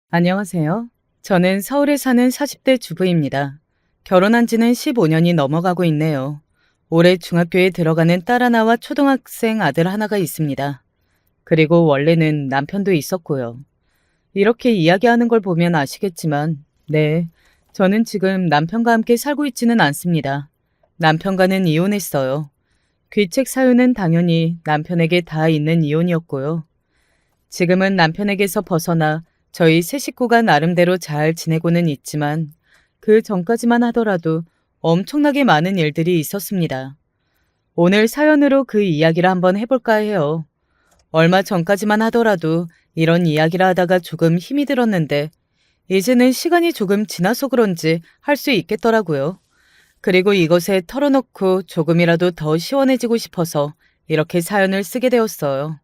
안녕하세요. 저는 서울에 사는 40대 주부입니다. 결혼한 지는 15년이 넘어가고 있네요. 올해 중학교에 들어가는 딸 하나와 초등학생 아들 하나가 있습니다. 그리고 원래는 남편도 있었고요. 이렇게 이야기하는 걸 보면 아시겠지만, 네, 저는 지금 남편과 함께 살고 있지는 않습니다. 남편과는 이혼했어요. 귀책 사유는 당연히 남편에게 다 있는 이혼이었고요. 지금은 남편에게서 벗어나 저희 세 식구가 나름대로 잘 지내고는 있지만 그 전까지만 하더라도 엄청나게 많은 일들이 있었습니다. 오늘 사연으로 그 이야기를 한번 해볼까 해요. 얼마 전까지만 하더라도 이런 이야기를 하다가 조금 힘이 들었는데 이제는 시간이 조금 지나서 그런지 할 수 있겠더라고요. 그리고 이것에 털어놓고 조금이라도 더 시원해지고 싶어서 이렇게 사연을 쓰게 되었어요.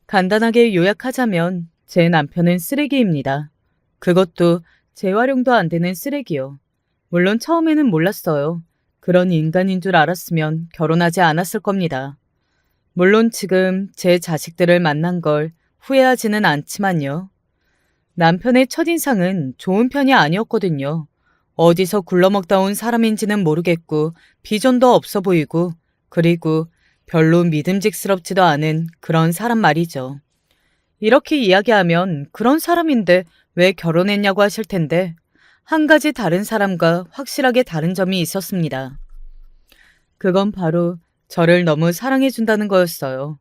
간단하게 요약하자면 제 남편은 쓰레기입니다. 그것도 재활용도 안 되는 쓰레기요. 물론 처음에는 몰랐어요. 그런 인간인 줄 알았으면 결혼하지 않았을 겁니다. 물론 지금 제 자식들을 만난 걸 후회하지는 않지만요. 남편의 첫인상은 좋은 편이 아니었거든요. 어디서 굴러먹다 온 사람인지는 모르겠고 비전도 없어 보이고 그리고 별로 믿음직스럽지도 않은 그런 사람 말이죠. 이렇게 이야기하면 그런 사람인데 왜 결혼했냐고 하실 텐데 한 가지 다른 사람과 확실하게 다른 점이 있었습니다. 그건 바로 저를 너무 사랑해준다는 거였어요.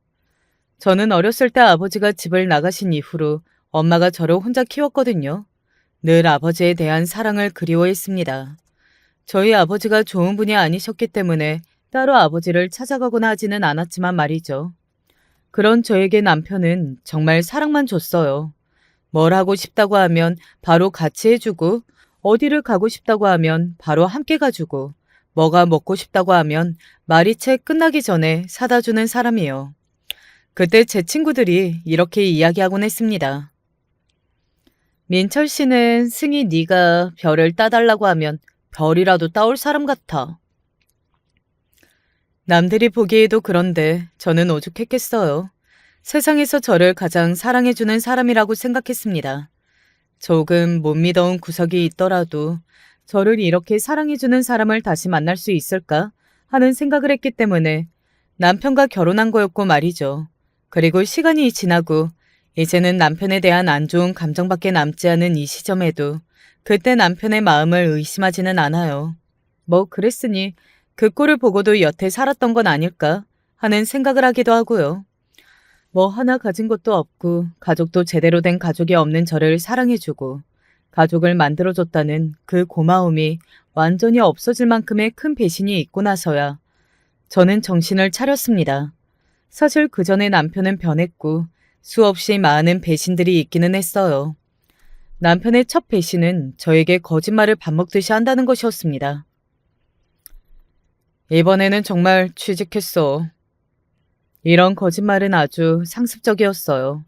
저는 어렸을 때 아버지가 집을 나가신 이후로 엄마가 저를 혼자 키웠거든요. 늘 아버지에 대한 사랑을 그리워했습니다. 저희 아버지가 좋은 분이 아니셨기 때문에 따로 아버지를 찾아가거나 하지는 않았지만 말이죠. 그런 저에게 남편은 정말 사랑만 줬어요. 뭘 하고 싶다고 하면 바로 같이 해주고, 어디를 가고 싶다고 하면 바로 함께 가주고, 뭐가 먹고 싶다고 하면 말이 채 끝나기 전에 사다 주는 사람이에요. 그때 제 친구들이 이렇게 이야기하곤 했습니다. 민철 씨는 승희 네가 별을 따달라고 하면 별이라도 따올 사람 같아. 남들이 보기에도 그런데 저는 오죽했겠어요. 세상에서 저를 가장 사랑해주는 사람이라고 생각했습니다. 조금 못 믿어온 구석이 있더라도 저를 이렇게 사랑해주는 사람을 다시 만날 수 있을까 하는 생각을 했기 때문에 남편과 결혼한 거였고 말이죠. 그리고 시간이 지나고 이제는 남편에 대한 안 좋은 감정밖에 남지 않은 이 시점에도 그때 남편의 마음을 의심하지는 않아요. 뭐 그랬으니 그 꼴을 보고도 여태 살았던 건 아닐까 하는 생각을 하기도 하고요. 뭐 하나 가진 것도 없고 가족도 제대로 된 가족이 없는 저를 사랑해주고 가족을 만들어줬다는 그 고마움이 완전히 없어질 만큼의 큰 배신이 있고 나서야 저는 정신을 차렸습니다. 사실 그 전에 남편은 변했고 수없이 많은 배신들이 있기는 했어요. 남편의 첫 배신은 저에게 거짓말을 밥 먹듯이 한다는 것이었습니다. 이번에는 정말 취직했어. 이런 거짓말은 아주 상습적이었어요.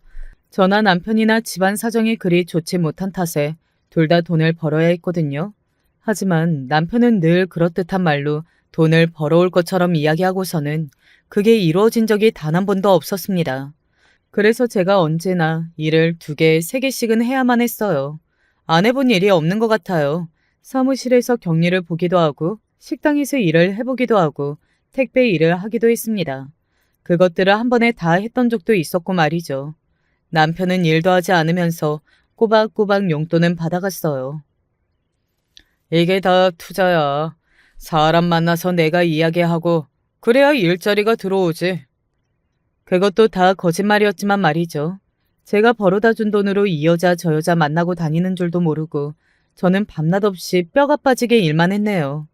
저나 남편이나 집안 사정이 그리 좋지 못한 탓에 둘 다 돈을 벌어야 했거든요. 하지만 남편은 늘 그렇듯한 말로 돈을 벌어올 것처럼 이야기하고서는 그게 이루어진 적이 단 한 번도 없었습니다. 그래서 제가 언제나 일을 2개, 3개씩은 해야만 했어요. 안 해본 일이 없는 것 같아요. 사무실에서 격리를 보기도 하고 식당에서 일을 해보기도 하고 택배 일을 하기도 했습니다. 그것들을 한 번에 다 했던 적도 있었고 말이죠. 남편은 일도 하지 않으면서 꼬박꼬박 용돈은 받아갔어요. 이게 다 투자야. 사람 만나서 내가 이야기하고 그래야 일자리가 들어오지. 그것도 다 거짓말이었지만 말이죠. 제가 벌어다 준 돈으로 이 여자 저 여자 만나고 다니는 줄도 모르고 저는 밤낮 없이 뼈가 빠지게 일만 했네요.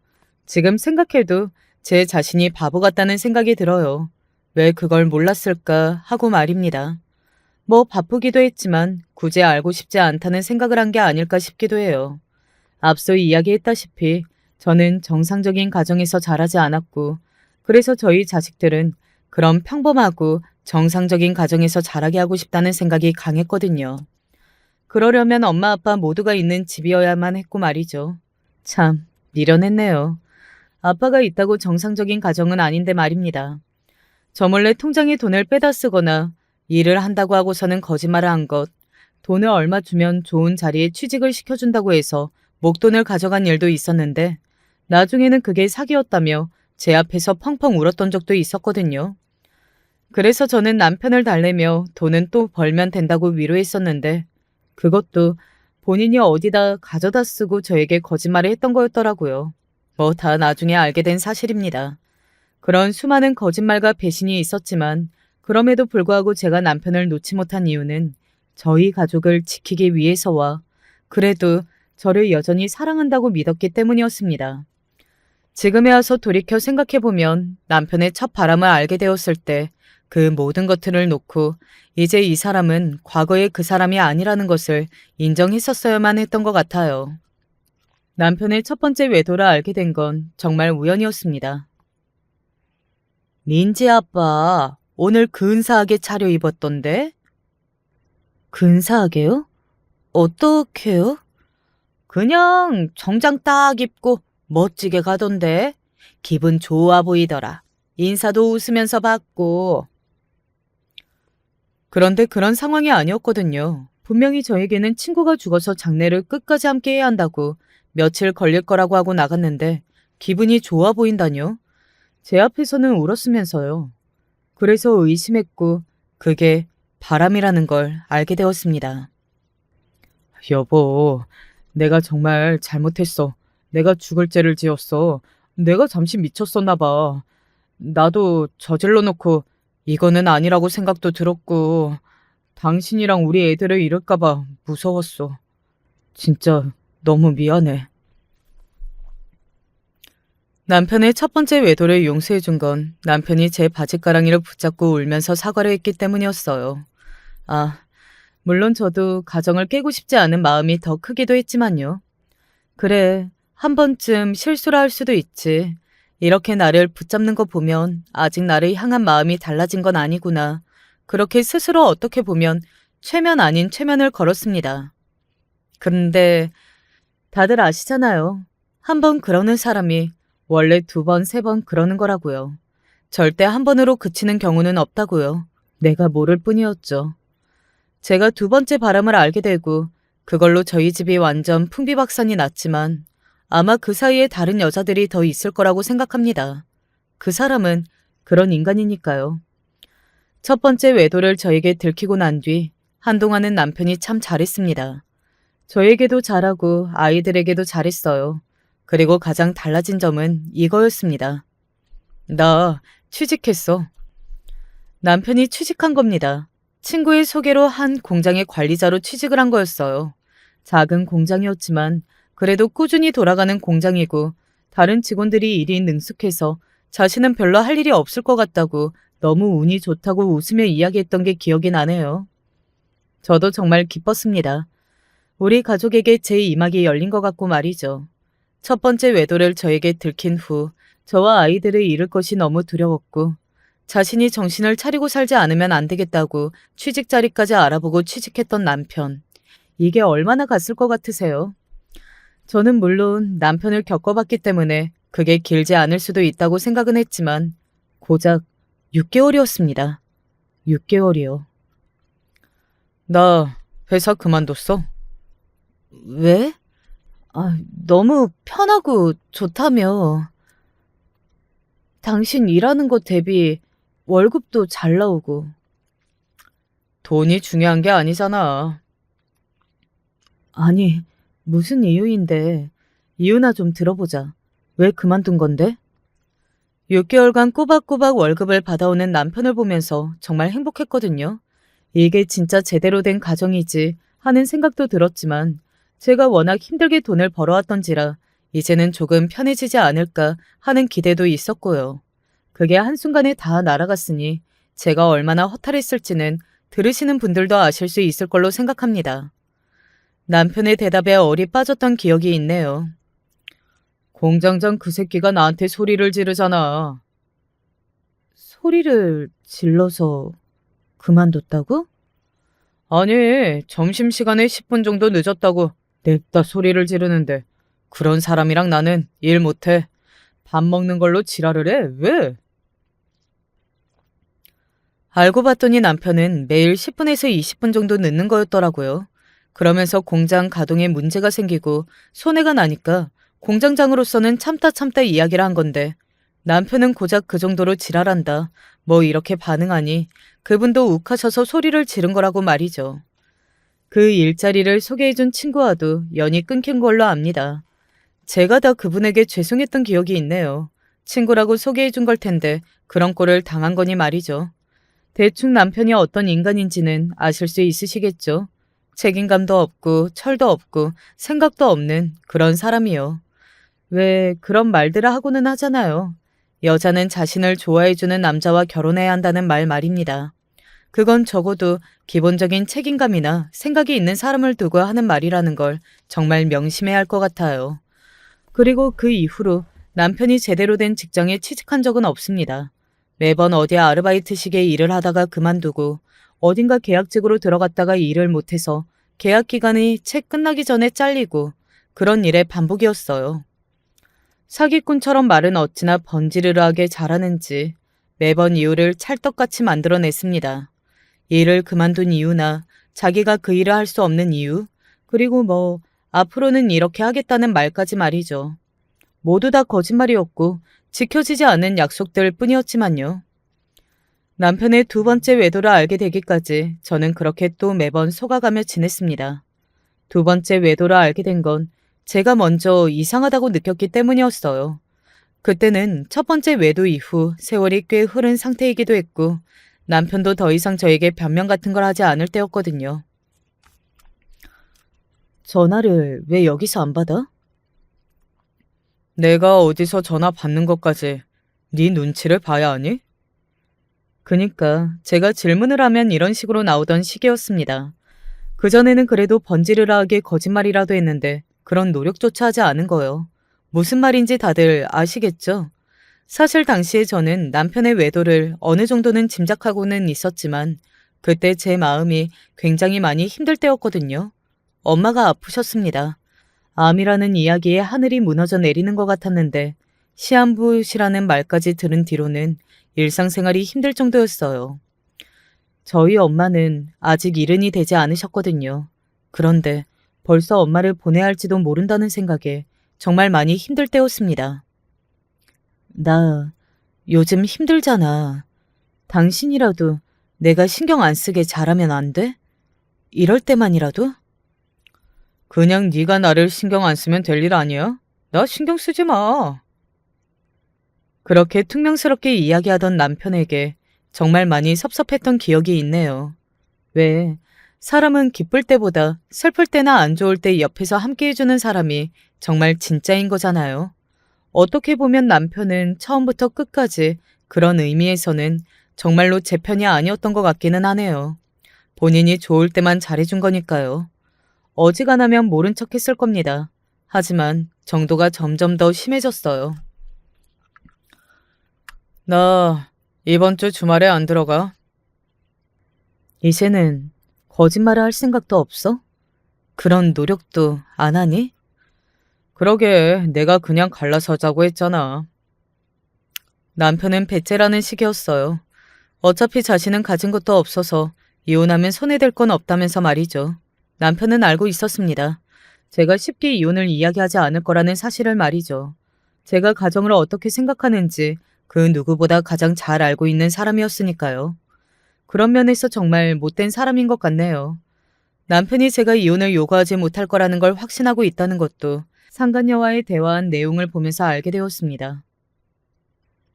지금 생각해도 제 자신이 바보 같다는 생각이 들어요. 왜 그걸 몰랐을까 하고 말입니다. 뭐 바쁘기도 했지만 굳이 알고 싶지 않다는 생각을 한 게 아닐까 싶기도 해요. 앞서 이야기했다시피 저는 정상적인 가정에서 자라지 않았고 그래서 저희 자식들은 그런 평범하고 정상적인 가정에서 자라게 하고 싶다는 생각이 강했거든요. 그러려면 엄마 아빠 모두가 있는 집이어야만 했고 말이죠. 참 미련했네요. 아빠가 있다고 정상적인 가정은 아닌데 말입니다. 저 몰래 통장에 돈을 빼다 쓰거나 일을 한다고 하고서는 거짓말을 한 것, 돈을 얼마 주면 좋은 자리에 취직을 시켜준다고 해서 목돈을 가져간 일도 있었는데 나중에는 그게 사기였다며 제 앞에서 펑펑 울었던 적도 있었거든요. 그래서 저는 남편을 달래며 돈은 또 벌면 된다고 위로했었는데 그것도 본인이 어디다 가져다 쓰고 저에게 거짓말을 했던 거였더라고요. 뭐 다 나중에 알게 된 사실입니다. 그런 수많은 거짓말과 배신이 있었지만 그럼에도 불구하고 제가 남편을 놓지 못한 이유는 저희 가족을 지키기 위해서와 그래도 저를 여전히 사랑한다고 믿었기 때문이었습니다. 지금에 와서 돌이켜 생각해보면 남편의 첫 바람을 알게 되었을 때 그 모든 것들을 놓고 이제 이 사람은 과거의 그 사람이 아니라는 것을 인정했었어야만 했던 것 같아요. 남편의 첫 번째 외도를 알게 된 건 정말 우연이었습니다. 민지 아빠, 오늘 근사하게 차려입었던데? 근사하게요? 어떻게요? 그냥 정장 딱 입고 멋지게 가던데. 기분 좋아 보이더라. 인사도 웃으면서 받고. 그런데 그런 상황이 아니었거든요. 분명히 저에게는 친구가 죽어서 장례를 끝까지 함께 해야 한다고 며칠 걸릴 거라고 하고 나갔는데 기분이 좋아 보인다뇨? 제 앞에서는 울었으면서요. 그래서 의심했고 그게 바람이라는 걸 알게 되었습니다. 여보, 내가 정말 잘못했어. 내가 죽을 죄를 지었어. 내가 잠시 미쳤었나 봐. 나도 저질러 놓고 이거는 아니라고 생각도 들었고 당신이랑 우리 애들을 잃을까 봐 무서웠어. 진짜 너무 미안해. 남편의 첫 번째 외도를 용서해 준 건 남편이 제 바짓가랑이를 붙잡고 울면서 사과를 했기 때문이었어요. 아, 물론 저도 가정을 깨고 싶지 않은 마음이 더 크기도 했지만요. 그래, 한 번쯤 실수를 할 수도 있지. 이렇게 나를 붙잡는 거 보면 아직 나를 향한 마음이 달라진 건 아니구나. 그렇게 스스로 어떻게 보면 최면 아닌 최면을 걸었습니다. 그런데 다들 아시잖아요. 한 번 그러는 사람이 원래 두 번, 세 번 그러는 거라고요. 절대 한 번으로 그치는 경우는 없다고요. 내가 모를 뿐이었죠. 제가 두 번째 바람을 알게 되고 그걸로 저희 집이 완전 풍비박산이 났지만 아마 그 사이에 다른 여자들이 더 있을 거라고 생각합니다. 그 사람은 그런 인간이니까요. 첫 번째 외도를 저에게 들키고 난 뒤 한동안은 남편이 참 잘했습니다. 저에게도 잘하고 아이들에게도 잘했어요. 그리고 가장 달라진 점은 이거였습니다. 나 취직했어. 남편이 취직한 겁니다. 친구의 소개로 한 공장의 관리자로 취직을 한 거였어요. 작은 공장이었지만 그래도 꾸준히 돌아가는 공장이고 다른 직원들이 일이 능숙해서 자신은 별로 할 일이 없을 것 같다고 너무 운이 좋다고 웃으며 이야기했던 게 기억이 나네요. 저도 정말 기뻤습니다. 우리 가족에게 제 이막이 열린 것 같고 말이죠. 첫 번째 외도를 저에게 들킨 후 저와 아이들을 잃을 것이 너무 두려웠고 자신이 정신을 차리고 살지 않으면 안 되겠다고 취직 자리까지 알아보고 취직했던 남편. 이게 얼마나 갔을 것 같으세요? 저는 물론 남편을 겪어봤기 때문에 그게 길지 않을 수도 있다고 생각은 했지만 고작 6개월이었습니다. 6개월이요. 나 회사 그만뒀어. 왜? 너무 편하고 좋다며. 당신 일하는 것 대비 월급도 잘 나오고. 돈이 중요한 게 아니잖아. 아니, 무슨 이유인데. 이유나 좀 들어보자. 왜 그만둔 건데? 6개월간 꼬박꼬박 월급을 받아오는 남편을 보면서 정말 행복했거든요. 이게 진짜 제대로 된 가정이지 하는 생각도 들었지만 제가 워낙 힘들게 돈을 벌어왔던지라 이제는 조금 편해지지 않을까 하는 기대도 있었고요. 그게 한순간에 다 날아갔으니 제가 얼마나 허탈했을지는 들으시는 분들도 아실 수 있을 걸로 생각합니다. 남편의 대답에 얼이 빠졌던 기억이 있네요. 공장장 그 새끼가 나한테 소리를 지르잖아. 소리를 질러서 그만뒀다고? 아니, 점심시간에 10분 정도 늦었다고 냅다 소리를 지르는데 그런 사람이랑 나는 일 못해. 밥 먹는 걸로 지랄을 해? 왜? 알고 봤더니 남편은 매일 10분에서 20분 정도 늦는 거였더라고요. 그러면서 공장 가동에 문제가 생기고 손해가 나니까 공장장으로서는 참다 참다 이야기를 한 건데 남편은 고작 그 정도로 지랄한다. 뭐 이렇게 반응하니 그분도 욱하셔서 소리를 지른 거라고 말이죠. 그 일자리를 소개해준 친구와도 연이 끊긴 걸로 압니다. 제가 다 그분에게 죄송했던 기억이 있네요. 친구라고 소개해준 걸 텐데 그런 꼴을 당한 거니 말이죠. 대충 남편이 어떤 인간인지는 아실 수 있으시겠죠. 책임감도 없고 철도 없고 생각도 없는 그런 사람이요. 왜 그런 말들을 하고는 하잖아요. 여자는 자신을 좋아해주는 남자와 결혼해야 한다는 말 말입니다. 그건 적어도 기본적인 책임감이나 생각이 있는 사람을 두고 하는 말이라는 걸 정말 명심해야 할 것 같아요. 그리고 그 이후로 남편이 제대로 된 직장에 취직한 적은 없습니다. 매번 어디 아르바이트식의 일을 하다가 그만두고 어딘가 계약직으로 들어갔다가 일을 못해서 계약 기간이 채 끝나기 전에 잘리고 그런 일의 반복이었어요. 사기꾼처럼 말은 어찌나 번지르르하게 잘하는지 매번 이유를 찰떡같이 만들어냈습니다. 일을 그만둔 이유나 자기가 그 일을 할 수 없는 이유, 그리고 뭐 앞으로는 이렇게 하겠다는 말까지 말이죠. 모두 다 거짓말이었고 지켜지지 않은 약속들 뿐이었지만요. 남편의 두 번째 외도를 알게 되기까지 저는 그렇게 또 매번 속아가며 지냈습니다. 두 번째 외도를 알게 된 건 제가 먼저 이상하다고 느꼈기 때문이었어요. 그때는 첫 번째 외도 이후 세월이 꽤 흐른 상태이기도 했고 남편도 더 이상 저에게 변명 같은 걸 하지 않을 때였거든요. 전화를 왜 여기서 안 받아? 내가 어디서 전화 받는 것까지 네 눈치를 봐야 하니? 그니까 제가 질문을 하면 이런 식으로 나오던 시기였습니다. 그전에는 그래도 번지르르하게 거짓말이라도 했는데 그런 노력조차 하지 않은 거요. 무슨 말인지 다들 아시겠죠? 사실 당시에 저는 남편의 외도를 어느 정도는 짐작하고는 있었지만 그때 제 마음이 굉장히 많이 힘들 때였거든요. 엄마가 아프셨습니다. 암이라는 이야기에 하늘이 무너져 내리는 것 같았는데 시한부시라는 말까지 들은 뒤로는 일상생활이 힘들 정도였어요. 저희 엄마는 아직 일흔이 되지 않으셨거든요. 그런데 벌써 엄마를 보내야 할지도 모른다는 생각에 정말 많이 힘들 때였습니다. 나 요즘 힘들잖아. 당신이라도 내가 신경 안 쓰게 잘하면 안 돼? 이럴 때만이라도? 그냥 네가 나를 신경 안 쓰면 될 일 아니야? 나 신경 쓰지 마. 그렇게 퉁명스럽게 이야기하던 남편에게 정말 많이 섭섭했던 기억이 있네요. 왜? 사람은 기쁠 때보다 슬플 때나 안 좋을 때 옆에서 함께 해주는 사람이 정말 진짜인 거잖아요. 어떻게 보면 남편은 처음부터 끝까지 그런 의미에서는 정말로 제 편이 아니었던 것 같기는 하네요. 본인이 좋을 때만 잘해준 거니까요. 어지간하면 모른 척 했을 겁니다. 하지만 정도가 점점 더 심해졌어요. 나 이번 주 주말에 안 들어가. 이제는 거짓말을 할 생각도 없어? 그런 노력도 안 하니? 그러게 내가 그냥 갈라서 자고 했잖아. 남편은 배째라는 식이었어요. 어차피 자신은 가진 것도 없어서 이혼하면 손해될 건 없다면서 말이죠. 남편은 알고 있었습니다. 제가 쉽게 이혼을 이야기하지 않을 거라는 사실을 말이죠. 제가 가정을 어떻게 생각하는지 그 누구보다 가장 잘 알고 있는 사람이었으니까요. 그런 면에서 정말 못된 사람인 것 같네요. 남편이 제가 이혼을 요구하지 못할 거라는 걸 확신하고 있다는 것도 상간녀와의 대화한 내용을 보면서 알게 되었습니다.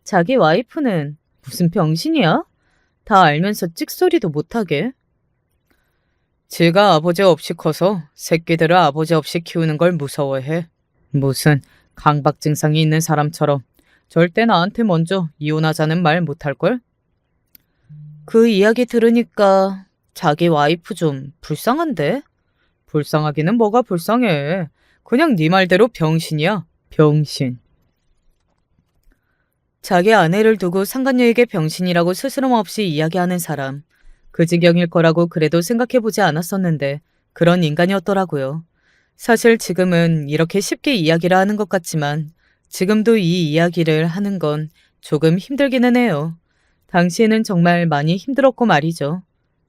자기 와이프는 무슨 병신이야? 다 알면서 찍소리도 못하게. 지가 아버지 없이 커서 새끼들을 아버지 없이 키우는 걸 무서워해. 무슨 강박 증상이 있는 사람처럼 절대 나한테 먼저 이혼하자는 말 못할걸? 그 이야기 들으니까 자기 와이프 좀 불쌍한데? 불쌍하기는 뭐가 불쌍해. 그냥 네 말대로 병신이야. 병신. 자기 아내를 두고 상간녀에게 병신이라고 스스럼 없이 이야기하는 사람. 그 지경일 거라고 그래도 생각해보지 않았었는데 그런 인간이었더라고요. 사실 지금은 이렇게 쉽게 이야기를 하는 것 같지만 지금도 이 이야기를 하는 건 조금 힘들기는 해요. 당시에는 정말 많이 힘들었고 말이죠.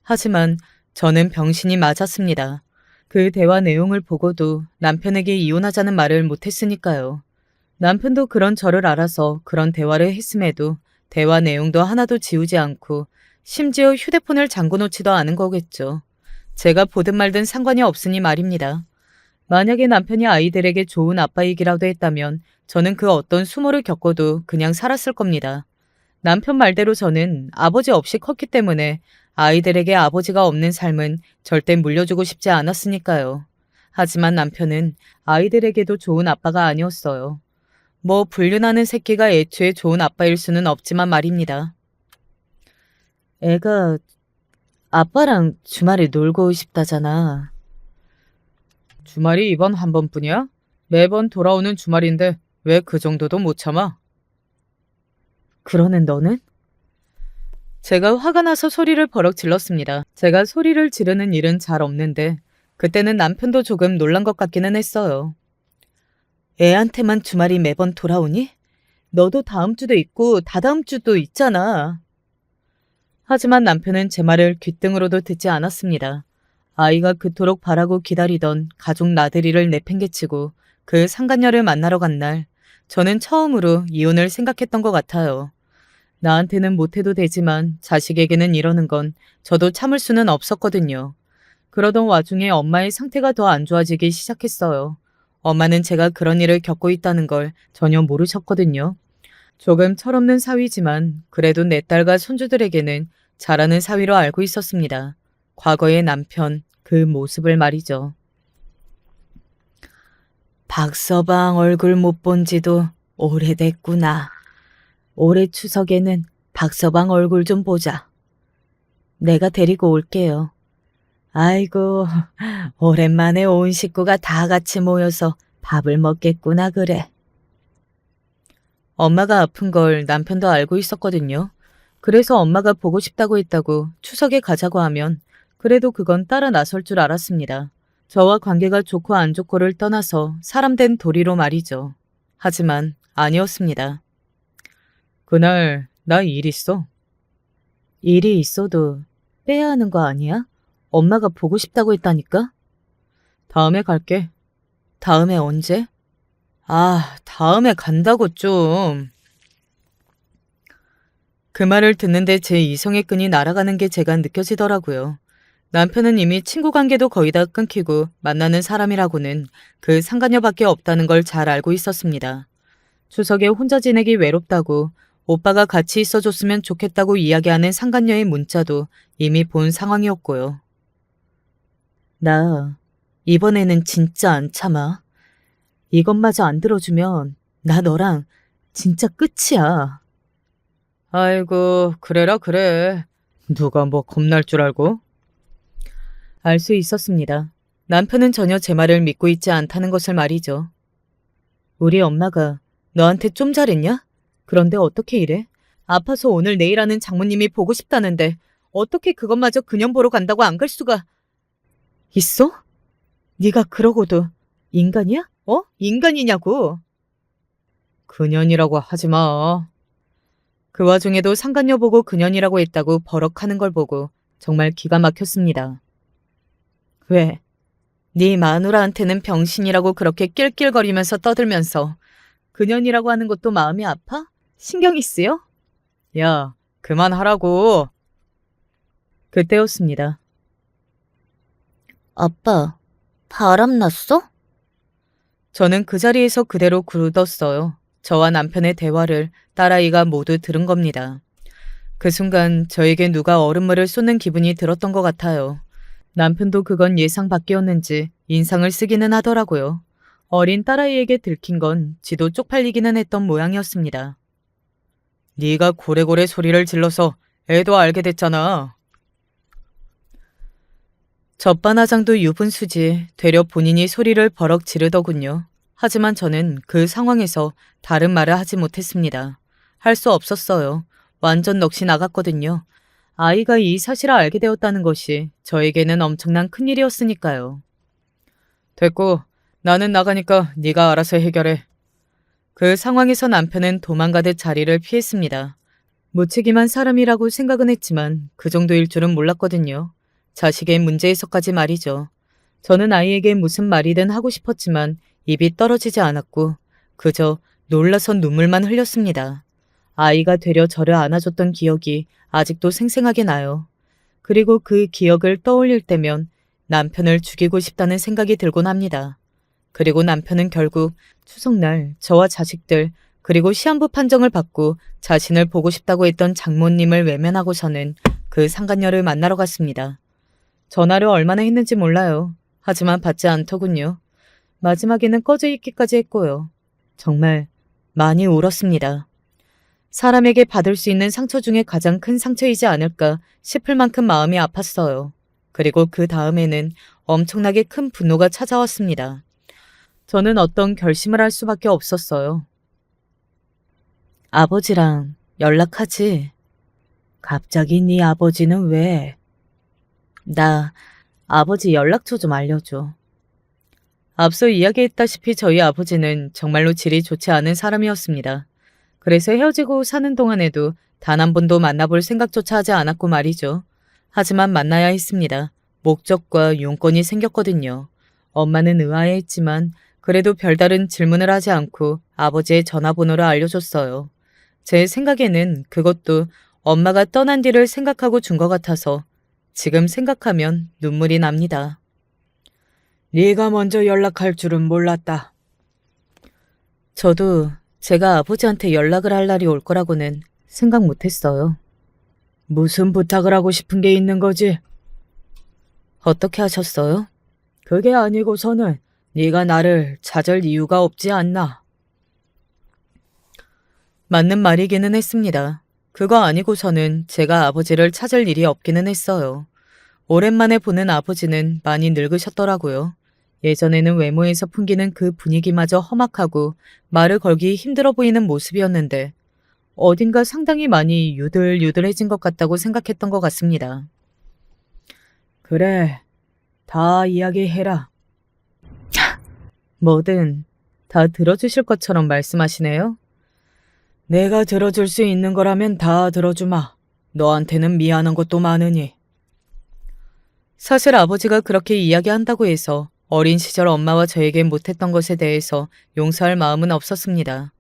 하지만 저는 병신이 맞았습니다. 그 대화 내용을 보고도 남편에게 이혼하자는 말을 못했으니까요. 남편도 그런 저를 알아서 그런 대화를 했음에도 대화 내용도 하나도 지우지 않고 심지어 휴대폰을 잠궈놓지도 않은 거겠죠. 제가 보든 말든 상관이 없으니 말입니다. 만약에 남편이 아이들에게 좋은 아빠이기라도 했다면 저는 그 어떤 수모를 겪어도 그냥 살았을 겁니다. 남편 말대로 저는 아버지 없이 컸기 때문에 아이들에게 아버지가 없는 삶은 절대 물려주고 싶지 않았으니까요. 하지만 남편은 아이들에게도 좋은 아빠가 아니었어요. 뭐 불륜하는 새끼가 애초에 좋은 아빠일 수는 없지만 말입니다. 애가 아빠랑 주말에 놀고 싶다잖아. 주말이 이번 한 번뿐이야? 매번 돌아오는 주말인데 왜 그 정도도 못 참아? 그러는 너는? 제가 화가 나서 소리를 버럭 질렀습니다. 제가 소리를 지르는 일은 잘 없는데 그때는 남편도 조금 놀란 것 같기는 했어요. 애한테만 주말이 매번 돌아오니? 너도 다음 주도 있고 다다음 주도 있잖아. 하지만 남편은 제 말을 귓등으로도 듣지 않았습니다. 아이가 그토록 바라고 기다리던 가족 나들이를 내팽개치고 그 상간녀를 만나러 간 날, 저는 처음으로 이혼을 생각했던 것 같아요. 나한테는 못해도 되지만 자식에게는 이러는 건 저도 참을 수는 없었거든요. 그러던 와중에 엄마의 상태가 더 안 좋아지기 시작했어요. 엄마는 제가 그런 일을 겪고 있다는 걸 전혀 모르셨거든요. 조금 철없는 사위지만 그래도 내 딸과 손주들에게는 잘하는 사위로 알고 있었습니다. 과거의 남편, 그 모습을 말이죠. 박서방 얼굴 못 본 지도 오래됐구나. 올해 추석에는 박서방 얼굴 좀 보자. 내가 데리고 올게요. 아이고, 오랜만에 온 식구가 다 같이 모여서 밥을 먹겠구나 그래. 엄마가 아픈 걸 남편도 알고 있었거든요. 그래서 엄마가 보고 싶다고 했다고 추석에 가자고 하면 그래도 그건 따라 나설 줄 알았습니다. 저와 관계가 좋고 안 좋고를 떠나서 사람 된 도리로 말이죠. 하지만 아니었습니다. 그날 나 일 있어. 일이 있어도 빼야 하는 거 아니야? 엄마가 보고 싶다고 했다니까? 다음에 갈게. 다음에 언제? 아, 다음에 간다고 좀. 그 말을 듣는데 제 이성의 끈이 날아가는 게 제가 느껴지더라고요. 남편은 이미 친구 관계도 거의 다 끊기고 만나는 사람이라고는 그 상간녀밖에 없다는 걸 잘 알고 있었습니다. 추석에 혼자 지내기 외롭다고 오빠가 같이 있어줬으면 좋겠다고 이야기하는 상간녀의 문자도 이미 본 상황이었고요. 나 이번에는 진짜 안 참아. 이것마저 안 들어주면 나 너랑 진짜 끝이야. 아이고, 그래라 그래. 누가 뭐 겁날 줄 알고? 알 수 있었습니다. 남편은 전혀 제 말을 믿고 있지 않다는 것을 말이죠. 우리 엄마가 너한테 좀 잘했냐? 그런데 어떻게 이래? 아파서 오늘 내일 하는 장모님이 보고 싶다는데 어떻게 그것마저 그년 보러 간다고 안 갈 수가 있어? 네가 그러고도 인간이야? 인간이냐고. 그년이라고 하지 마. 그 와중에도 상간녀 보고 그년이라고 했다고 버럭하는 걸 보고 정말 기가 막혔습니다. 왜? 네 마누라한테는 병신이라고 그렇게 낄낄거리면서 떠들면서 그년이라고 하는 것도 마음이 아파? 신경이 쓰여? 야, 그만하라고. 그때였습니다. 아빠, 바람 났어? 저는 그 자리에서 그대로 굳었어요. 저와 남편의 대화를 딸아이가 모두 들은 겁니다. 그 순간 저에게 누가 얼음물을 쏟는 기분이 들었던 것 같아요. 남편도 그건 예상 밖이었는지 인상을 쓰기는 하더라고요. 어린 딸아이에게 들킨 건 지도 쪽팔리기는 했던 모양이었습니다. 네가 고래고래 소리를 질러서 애도 알게 됐잖아. 젖바나장도 유분수지 되려 본인이 소리를 버럭 지르더군요. 하지만 저는 그 상황에서 다른 말을 하지 못했습니다. 할 수 없었어요. 완전 넋이 나갔거든요. 아이가 이 사실을 알게 되었다는 것이 저에게는 엄청난 큰일이었으니까요. 됐고, 나는 나가니까 네가 알아서 해결해. 그 상황에서 남편은 도망가듯 자리를 피했습니다. 무책임한 사람이라고 생각은 했지만 그 정도일 줄은 몰랐거든요. 자식의 문제에서까지 말이죠. 저는 아이에게 무슨 말이든 하고 싶었지만 입이 떨어지지 않았고 그저 놀라서 눈물만 흘렸습니다. 아이가 되려 저를 안아줬던 기억이 아직도 생생하게 나요. 그리고 그 기억을 떠올릴 때면 남편을 죽이고 싶다는 생각이 들곤 합니다. 그리고 남편은 결국 추석날 저와 자식들 그리고 시한부 판정을 받고 자신을 보고 싶다고 했던 장모님을 외면하고서는 그 상간녀를 만나러 갔습니다. 전화를 얼마나 했는지 몰라요. 하지만 받지 않더군요. 마지막에는 꺼져 있기까지 했고요. 정말 많이 울었습니다. 사람에게 받을 수 있는 상처 중에 가장 큰 상처이지 않을까 싶을 만큼 마음이 아팠어요. 그리고 그 다음에는 엄청나게 큰 분노가 찾아왔습니다. 저는 어떤 결심을 할 수밖에 없었어요. 아버지랑 연락하지? 갑자기 네 아버지는 왜? 나 아버지 연락처 좀 알려줘. 앞서 이야기했다시피 저희 아버지는 정말로 질이 좋지 않은 사람이었습니다. 그래서 헤어지고 사는 동안에도 단 한 번도 만나볼 생각조차 하지 않았고 말이죠. 하지만 만나야 했습니다. 목적과 용건이 생겼거든요. 엄마는 의아해했지만 그래도 별다른 질문을 하지 않고 아버지의 전화번호를 알려줬어요. 제 생각에는 그것도 엄마가 떠난 뒤를 생각하고 준 것 같아서 지금 생각하면 눈물이 납니다. 네가 먼저 연락할 줄은 몰랐다. 저도 제가 아버지한테 연락을 할 날이 올 거라고는 생각 못했어요. 무슨 부탁을 하고 싶은 게 있는 거지? 어떻게 하셨어요? 그게 아니고서는 네가 나를 찾을 이유가 없지 않나. 맞는 말이기는 했습니다. 그거 아니고서는 제가 아버지를 찾을 일이 없기는 했어요. 오랜만에 보는 아버지는 많이 늙으셨더라고요. 예전에는 외모에서 풍기는 그 분위기마저 험악하고 말을 걸기 힘들어 보이는 모습이었는데 어딘가 상당히 많이 유들유들해진 것 같다고 생각했던 것 같습니다. 그래, 다 이야기해라. 뭐든 다 들어주실 것처럼 말씀하시네요. 내가 들어줄 수 있는 거라면 다 들어주마. 너한테는 미안한 것도 많으니. 사실 아버지가 그렇게 이야기한다고 해서 어린 시절 엄마와 저에게 못했던 것에 대해서 용서할 마음은 없었습니다.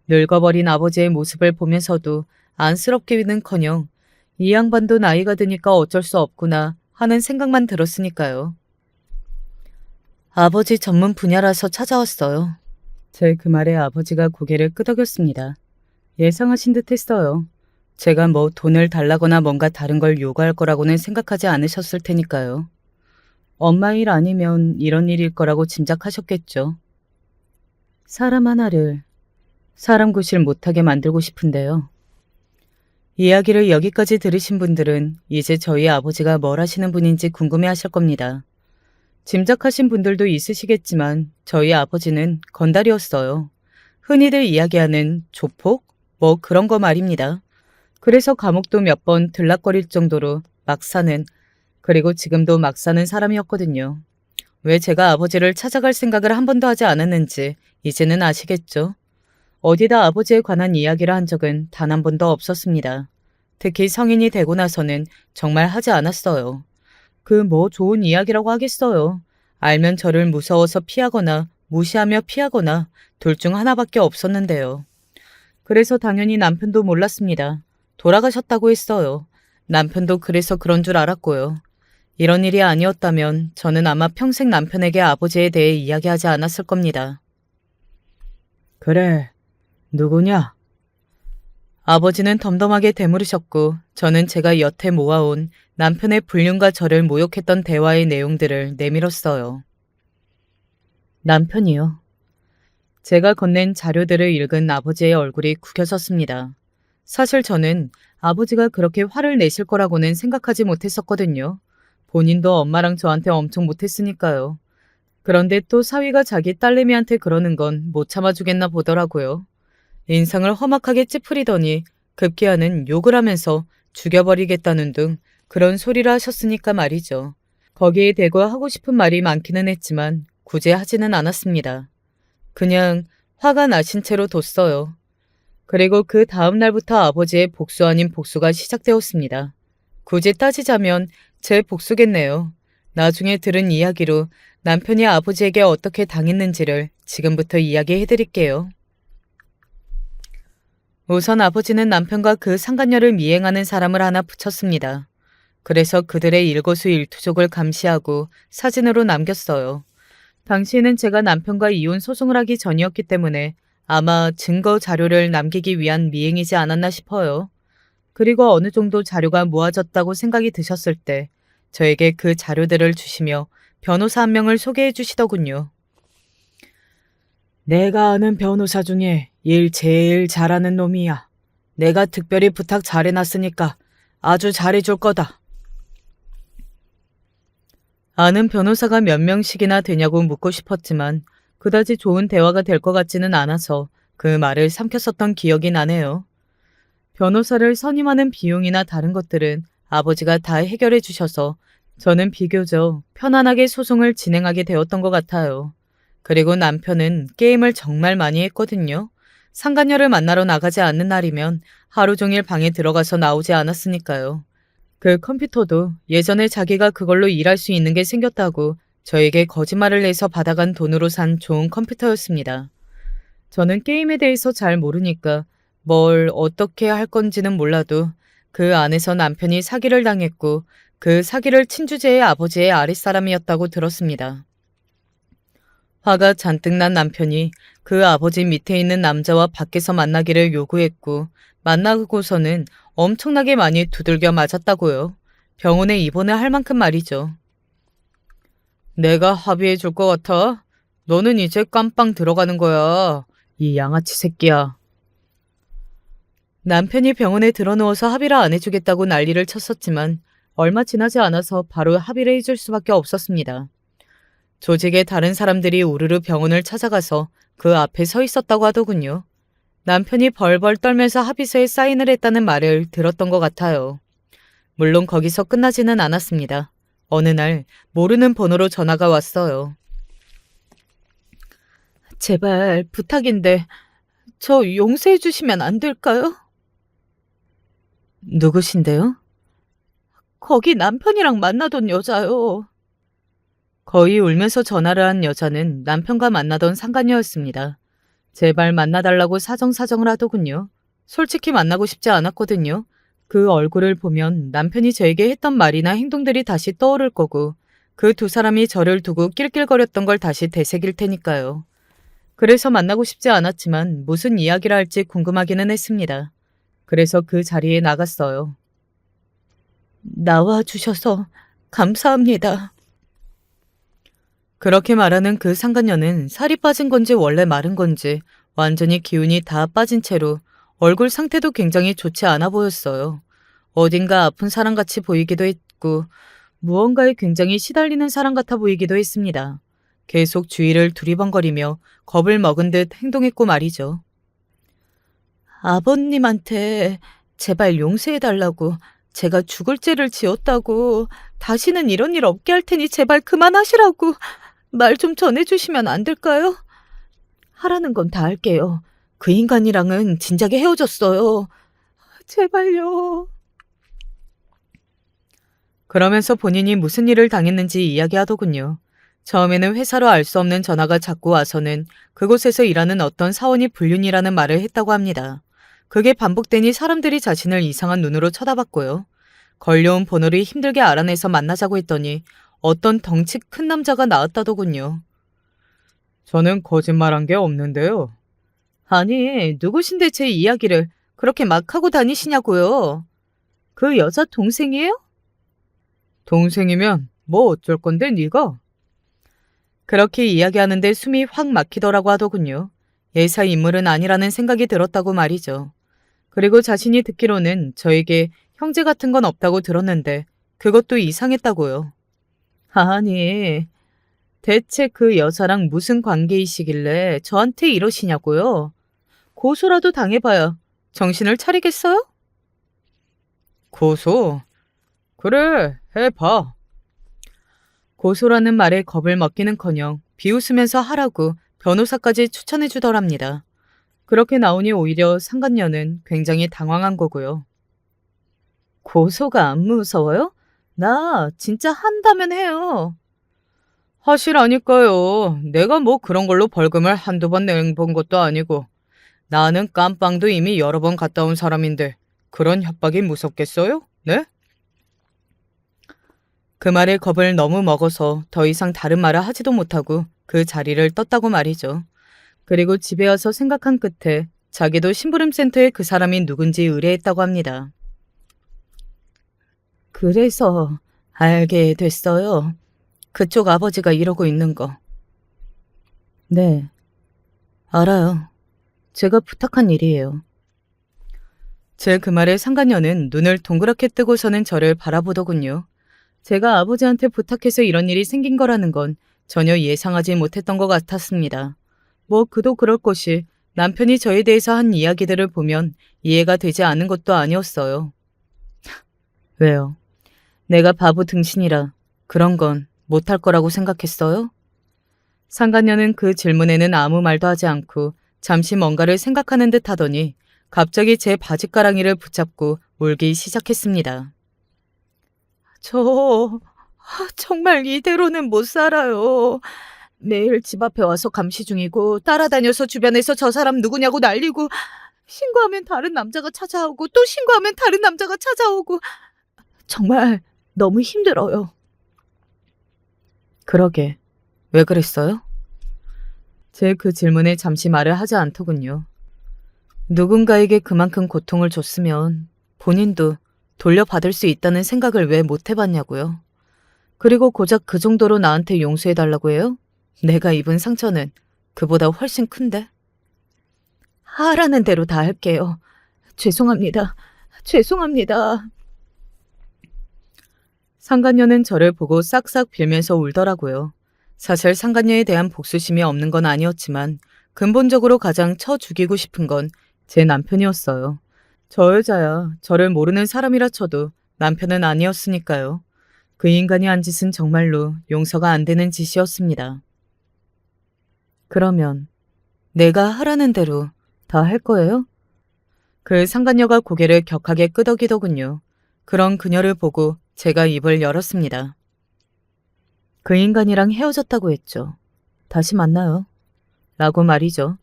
늙어버린 아버지의 모습을 보면서도 안쓰럽기는커녕 이 양반도 나이가 드니까 어쩔 수 없구나 하는 생각만 들었으니까요. 아버지 전문 분야라서 찾아왔어요. 제 그 말에 아버지가 고개를 끄덕였습니다. 예상하신 듯 했어요. 제가 뭐 돈을 달라거나 뭔가 다른 걸 요구할 거라고는 생각하지 않으셨을 테니까요. 엄마 일 아니면 이런 일일 거라고 짐작하셨겠죠. 사람 하나를 사람 구실 못하게 만들고 싶은데요. 이야기를 여기까지 들으신 분들은 이제 저희 아버지가 뭘 하시는 분인지 궁금해하실 겁니다. 짐작하신 분들도 있으시겠지만 저희 아버지는 건달이었어요. 흔히들 이야기하는 조폭? 뭐 그런 거 말입니다. 그래서 감옥도 몇 번 들락거릴 정도로 막 사는, 그리고 지금도 막 사는 사람이었거든요. 왜 제가 아버지를 찾아갈 생각을 한 번도 하지 않았는지 이제는 아시겠죠? 어디다 아버지에 관한 이야기를 한 적은 단 한 번도 없었습니다. 특히 성인이 되고 나서는 정말 하지 않았어요. 그 뭐 좋은 이야기라고 하겠어요. 알면 저를 무서워서 피하거나 무시하며 피하거나 둘 중 하나밖에 없었는데요. 그래서 당연히 남편도 몰랐습니다. 돌아가셨다고 했어요. 남편도 그래서 그런 줄 알았고요. 이런 일이 아니었다면 저는 아마 평생 남편에게 아버지에 대해 이야기하지 않았을 겁니다. 그래, 누구냐? 아버지는 덤덤하게 되물으셨고 저는 제가 여태 모아온 남편의 불륜과 저를 모욕했던 대화의 내용들을 내밀었어요. 남편이요. 제가 건넨 자료들을 읽은 아버지의 얼굴이 구겨졌습니다. 사실 저는 아버지가 그렇게 화를 내실 거라고는 생각하지 못했었거든요. 본인도 엄마랑 저한테 엄청 못했으니까요. 그런데 또 사위가 자기 딸내미한테 그러는 건 못 참아주겠나 보더라고요. 인상을 험악하게 찌푸리더니 급기야는 욕을 하면서 죽여버리겠다는 등 그런 소리를 하셨으니까 말이죠. 거기에 대고 하고 싶은 말이 많기는 했지만 굳이 하지는 않았습니다. 그냥 화가 나신 채로 뒀어요. 그리고 그 다음 날부터 아버지의 복수 아닌 복수가 시작되었습니다. 굳이 따지자면 제 복수겠네요. 나중에 들은 이야기로 남편이 아버지에게 어떻게 당했는지를 지금부터 이야기해드릴게요. 우선 아버지는 남편과 그 상간녀를 미행하는 사람을 하나 붙였습니다. 그래서 그들의 일거수일투족을 감시하고 사진으로 남겼어요. 당시에는 제가 남편과 이혼 소송을 하기 전이었기 때문에 아마 증거 자료를 남기기 위한 미행이지 않았나 싶어요. 그리고 어느 정도 자료가 모아졌다고 생각이 드셨을 때 저에게 그 자료들을 주시며 변호사 한 명을 소개해 주시더군요. 내가 아는 변호사 중에 일 제일 잘하는 놈이야. 내가 특별히 부탁 잘해놨으니까 아주 잘해줄 거다. 아는 변호사가 몇 명씩이나 되냐고 묻고 싶었지만 그다지 좋은 대화가 될 것 같지는 않아서 그 말을 삼켰었던 기억이 나네요. 변호사를 선임하는 비용이나 다른 것들은 아버지가 다 해결해 주셔서 저는 비교적 편안하게 소송을 진행하게 되었던 것 같아요. 그리고 남편은 게임을 정말 많이 했거든요. 상간녀를 만나러 나가지 않는 날이면 하루 종일 방에 들어가서 나오지 않았으니까요. 그 컴퓨터도 예전에 자기가 그걸로 일할 수 있는 게 생겼다고 저에게 거짓말을 해서 받아간 돈으로 산 좋은 컴퓨터였습니다. 저는 게임에 대해서 잘 모르니까 뭘 어떻게 할 건지는 몰라도 그 안에서 남편이 사기를 당했고 그 사기를 친주제의 아버지의 아랫사람이었다고 들었습니다. 화가 잔뜩 난 남편이 그 아버지 밑에 있는 남자와 밖에서 만나기를 요구했고 만나고서는 엄청나게 많이 두들겨 맞았다고요. 병원에 입원을 할 만큼 말이죠. 내가 합의해 줄 것 같아? 너는 이제 깜빵 들어가는 거야. 이 양아치 새끼야. 남편이 병원에 들어누워서 합의를 안 해주겠다고 난리를 쳤었지만 얼마 지나지 않아서 바로 합의를 해줄 수밖에 없었습니다. 조직의 다른 사람들이 우르르 병원을 찾아가서 그 앞에 서 있었다고 하더군요. 남편이 벌벌 떨면서 합의서에 사인을 했다는 말을 들었던 것 같아요. 물론 거기서 끝나지는 않았습니다. 어느 날 모르는 번호로 전화가 왔어요. 제발 부탁인데 저 용서해 주시면 안 될까요? 누구신데요? 거기 남편이랑 만나던 여자요. 거의 울면서 전화를 한 여자는 남편과 만나던 상간녀였습니다. 제발 만나달라고 사정사정을 하더군요. 솔직히 만나고 싶지 않았거든요. 그 얼굴을 보면 남편이 저에게 했던 말이나 행동들이 다시 떠오를 거고 그 두 사람이 저를 두고 낄낄거렸던 걸 다시 되새길 테니까요. 그래서 만나고 싶지 않았지만 무슨 이야기를 할지 궁금하기는 했습니다. 그래서 그 자리에 나갔어요. 나와주셔서 감사합니다. 그렇게 말하는 그 상간녀는 살이 빠진 건지 원래 마른 건지 완전히 기운이 다 빠진 채로 얼굴 상태도 굉장히 좋지 않아 보였어요. 어딘가 아픈 사람같이 보이기도 했고 무언가에 굉장히 시달리는 사람 같아 보이기도 했습니다. 계속 주위를 두리번거리며 겁을 먹은 듯 행동했고 말이죠. 아버님한테 제발 용서해달라고 제가 죽을 죄를 지었다고 다시는 이런 일 없게 할 테니 제발 그만하시라고 말 좀 전해주시면 안 될까요? 하라는 건 다 할게요. 그 인간이랑은 진작에 헤어졌어요. 제발요. 그러면서 본인이 무슨 일을 당했는지 이야기하더군요. 처음에는 회사로 알 수 없는 전화가 자꾸 와서는 그곳에서 일하는 어떤 사원이 불륜이라는 말을 했다고 합니다. 그게 반복되니 사람들이 자신을 이상한 눈으로 쳐다봤고요. 걸려온 번호를 힘들게 알아내서 만나자고 했더니 어떤 덩치 큰 남자가 나왔다더군요. 저는 거짓말한 게 없는데요. 아니, 누구신데 제 이야기를 그렇게 막 하고 다니시냐고요. 그 여자 동생이에요? 동생이면 뭐 어쩔 건데 네가? 그렇게 이야기하는데 숨이 확 막히더라고 하더군요. 예사 인물은 아니라는 생각이 들었다고 말이죠. 그리고 자신이 듣기로는 저에게 형제 같은 건 없다고 들었는데 그것도 이상했다고요. 아니, 대체 그 여자랑 무슨 관계이시길래 저한테 이러시냐고요? 고소라도 당해봐야 정신을 차리겠어요? 고소? 그래, 해봐. 고소라는 말에 겁을 먹기는커녕 비웃으면서 하라고 변호사까지 추천해 주더랍니다. 그렇게 나오니 오히려 상간녀는 굉장히 당황한 거고요. 고소가 안 무서워요? 나 진짜 한다면 해요. 하시라니까요. 내가 뭐 그런 걸로 벌금을 한두 번 내본 것도 아니고. 나는 깜빵도 이미 여러 번 갔다 온 사람인데 그런 협박이 무섭겠어요? 네? 그 말에 겁을 너무 먹어서 더 이상 다른 말을 하지도 못하고 그 자리를 떴다고 말이죠. 그리고 집에 와서 생각한 끝에 자기도 심부름센터에 그 사람이 누군지 의뢰했다고 합니다. 그래서 알게 됐어요. 그쪽 아버지가 이러고 있는 거. 네, 알아요. 제가 부탁한 일이에요. 제 그 말에 상간녀는 눈을 동그랗게 뜨고서는 저를 바라보더군요. 제가 아버지한테 부탁해서 이런 일이 생긴 거라는 건 전혀 예상하지 못했던 것 같았습니다. 뭐 그도 그럴 것이 남편이 저에 대해서 한 이야기들을 보면 이해가 되지 않은 것도 아니었어요. 왜요? 내가 바보 등신이라 그런 건 못할 거라고 생각했어요? 상간녀는 그 질문에는 아무 말도 하지 않고 잠시 뭔가를 생각하는 듯 하더니 갑자기 제 바짓가랑이를 붙잡고 울기 시작했습니다. 정말 이대로는 못 살아요. 매일 집 앞에 와서 감시 중이고 따라다녀서 주변에서 저 사람 누구냐고 난리고 신고하면 다른 남자가 찾아오고 또 신고하면 다른 남자가 찾아오고 정말 너무 힘들어요. 그러게. 왜 그랬어요? 제 그 질문에 잠시 말을 하지 않더군요. 누군가에게 그만큼 고통을 줬으면 본인도 돌려받을 수 있다는 생각을 왜 못 해봤냐고요. 그리고 고작 그 정도로 나한테 용서해달라고 해요? 내가 입은 상처는 그보다 훨씬 큰데? 하라는 대로 다 할게요. 죄송합니다. 죄송합니다. 상간녀는 저를 보고 싹싹 빌면서 울더라고요. 사실 상간녀에 대한 복수심이 없는 건 아니었지만 근본적으로 가장 쳐 죽이고 싶은 건 제 남편이었어요. 저 여자야 저를 모르는 사람이라 쳐도 남편은 아니었으니까요. 그 인간이 한 짓은 정말로 용서가 안 되는 짓이었습니다. 그러면 내가 하라는 대로 다 할 거예요? 그 상간녀가 고개를 격하게 끄덕이더군요. 그런 그녀를 보고 제가 입을 열었습니다. 그 인간이랑 헤어졌다고 했죠. 다시 만나요. 라고 말이죠.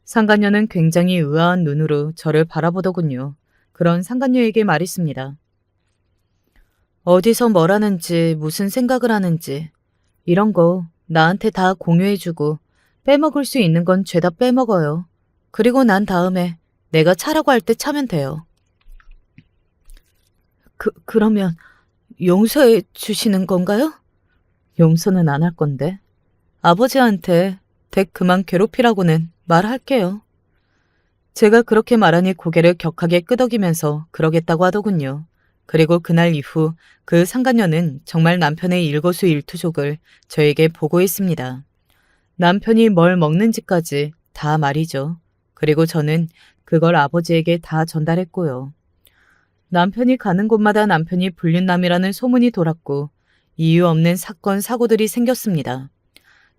상간녀는 굉장히 의아한 눈으로 저를 바라보더군요. 그런 상간녀에게 말했습니다. 어디서 뭘 하는지 무슨 생각을 하는지 이런 거 나한테 다 공유해주고 빼먹을 수 있는 건 죄다 빼먹어요. 그리고 난 다음에 내가 차라고 할 때 차면 돼요. 그러면 용서해 주시는 건가요? 용서는 안 할 건데. 아버지한테 댁 그만 괴롭히라고는 말할게요. 제가 그렇게 말하니 고개를 격하게 끄덕이면서 그러겠다고 하더군요. 그리고 그날 이후 그 상간녀는 정말 남편의 일거수일투족을 저에게 보고했습니다. 남편이 뭘 먹는지까지 다 말이죠. 그리고 저는 그걸 아버지에게 다 전달했고요. 남편이 가는 곳마다 남편이 불륜남이라는 소문이 돌았고 이유 없는 사건, 사고들이 생겼습니다.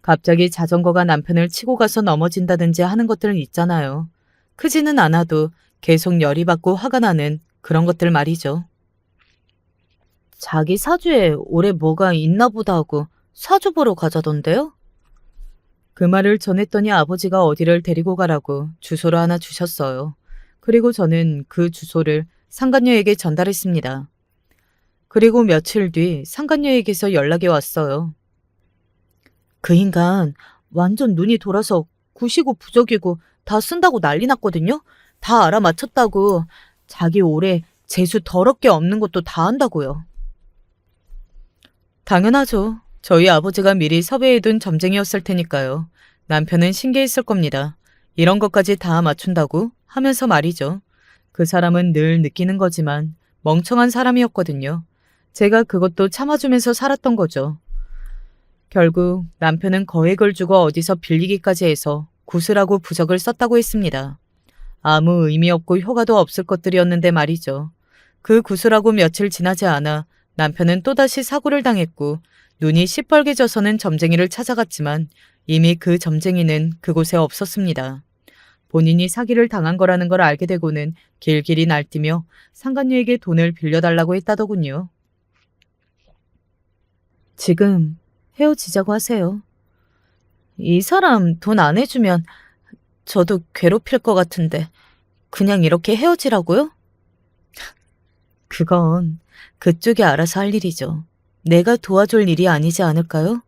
갑자기 자전거가 남편을 치고 가서 넘어진다든지 하는 것들 있잖아요. 크지는 않아도 계속 열이 받고 화가 나는 그런 것들 말이죠. 자기 사주에 올해 뭐가 있나 보다 하고 사주 보러 가자던데요? 그 말을 전했더니 아버지가 어디를 데리고 가라고 주소를 하나 주셨어요. 그리고 저는 그 주소를 상간녀에게 전달했습니다. 그리고 며칠 뒤 상간녀에게서 연락이 왔어요. 그 인간 완전 눈이 돌아서 구시고 부적이고 다 쓴다고 난리 났거든요. 다 알아맞혔다고. 자기 올해 재수 더럽게 없는 것도 다 한다고요. 당연하죠. 저희 아버지가 미리 섭외해둔 점쟁이였을 테니까요. 남편은 신기했을 겁니다. 이런 것까지 다 맞춘다고 하면서 말이죠. 그 사람은 늘 느끼는 거지만 멍청한 사람이었거든요. 제가 그것도 참아주면서 살았던 거죠. 결국 남편은 거액을 주고 어디서 빌리기까지 해서 구슬하고 부적을 썼다고 했습니다. 아무 의미 없고 효과도 없을 것들이었는데 말이죠. 그 구슬하고 며칠 지나지 않아 남편은 또다시 사고를 당했고 눈이 시뻘개져서는 점쟁이를 찾아갔지만 이미 그 점쟁이는 그곳에 없었습니다. 본인이 사기를 당한 거라는 걸 알게 되고는 길길이 날뛰며 상간녀에게 돈을 빌려달라고 했다더군요. 지금 헤어지자고 하세요. 이 사람 돈 안 해주면 저도 괴롭힐 것 같은데 그냥 이렇게 헤어지라고요? 그건 그쪽이 알아서 할 일이죠. 내가 도와줄 일이 아니지 않을까요?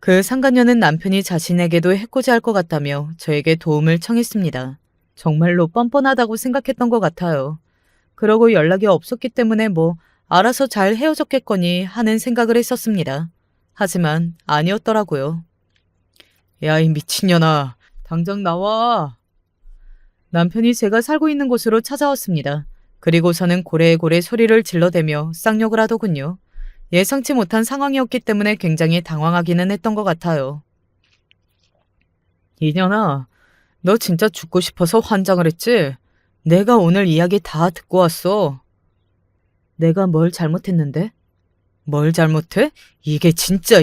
그 상간녀는 남편이 자신에게도 해코지 할 것 같다며 저에게 도움을 청했습니다. 정말로 뻔뻔하다고 생각했던 것 같아요. 그러고 연락이 없었기 때문에 뭐 알아서 잘 헤어졌겠거니 하는 생각을 했었습니다. 하지만 아니었더라고요. 야, 이 미친년아. 당장 나와. 남편이 제가 살고 있는 곳으로 찾아왔습니다. 그리고서는 고래고래 소리를 질러대며 쌍욕을 하더군요. 예상치 못한 상황이었기 때문에 굉장히 당황하기는 했던 것 같아요. 이년아, 너 진짜 죽고 싶어서 환장을 했지? 내가 오늘 이야기 다 듣고 왔어. 내가 뭘 잘못했는데? 뭘 잘못해? 이게 진짜...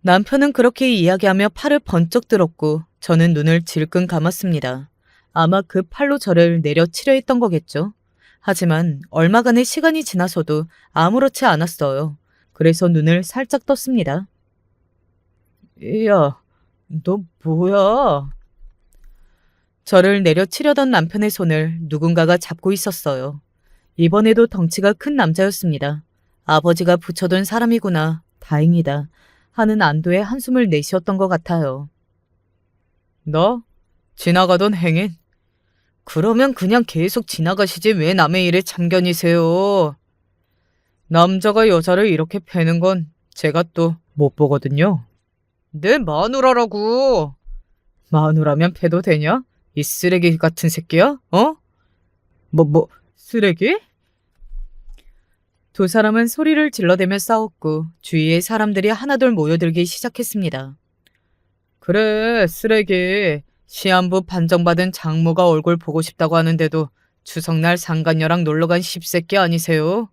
남편은 그렇게 이야기하며 팔을 번쩍 들었고 저는 눈을 질끈 감았습니다. 아마 그 팔로 저를 내려치려 했던 거겠죠. 하지만 얼마간의 시간이 지나서도 아무렇지 않았어요. 그래서 눈을 살짝 떴습니다. 야, 너 뭐야? 저를 내려치려던 남편의 손을 누군가가 잡고 있었어요. 이번에도 덩치가 큰 남자였습니다. 아버지가 붙여둔 사람이구나. 다행이다. 하는 안도의 한숨을 내쉬었던 것 같아요. 너? 지나가던 행인? 그러면 그냥 계속 지나가시지 왜 남의 일에 참견이세요? 남자가 여자를 이렇게 패는 건 제가 또 못 보거든요. 내 마누라라고. 마누라면 패도 되냐? 이 쓰레기 같은 새끼야? 어? 쓰레기? 두 사람은 소리를 질러대며 싸웠고 주위에 사람들이 하나둘 모여들기 시작했습니다. 그래, 쓰레기. 시한부 판정받은 장모가 얼굴 보고 싶다고 하는데도 추석날 상간녀랑 놀러간 씹새끼 아니세요?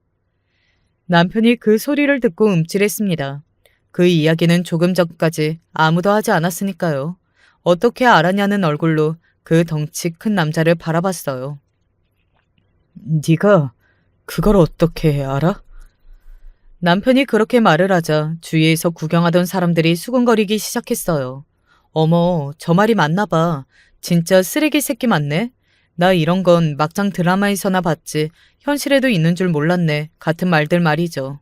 남편이 그 소리를 듣고 움찔했습니다. 그 이야기는 조금 전까지 아무도 하지 않았으니까요. 어떻게 알았냐는 얼굴로 그 덩치 큰 남자를 바라봤어요. 네가 그걸 어떻게 알아? 남편이 그렇게 말을 하자 주위에서 구경하던 사람들이 수군거리기 시작했어요. 어머, 저 말이 맞나 봐. 진짜 쓰레기 새끼 맞네. 나 이런 건 막장 드라마에서나 봤지 현실에도 있는 줄 몰랐네. 같은 말들 말이죠.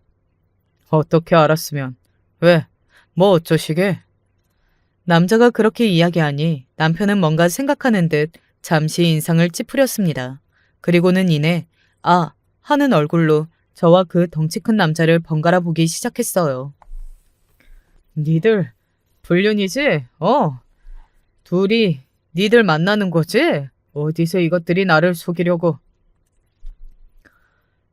어떻게 알았으면? 왜? 뭐 어쩌시게? 남자가 그렇게 이야기하니 남편은 뭔가 생각하는 듯 잠시 인상을 찌푸렸습니다. 그리고는 이내 아 하는 얼굴로 저와 그 덩치 큰 남자를 번갈아 보기 시작했어요. 니들 불륜이지? 둘이 니들 만나는 거지? 어디서 이것들이 나를 속이려고.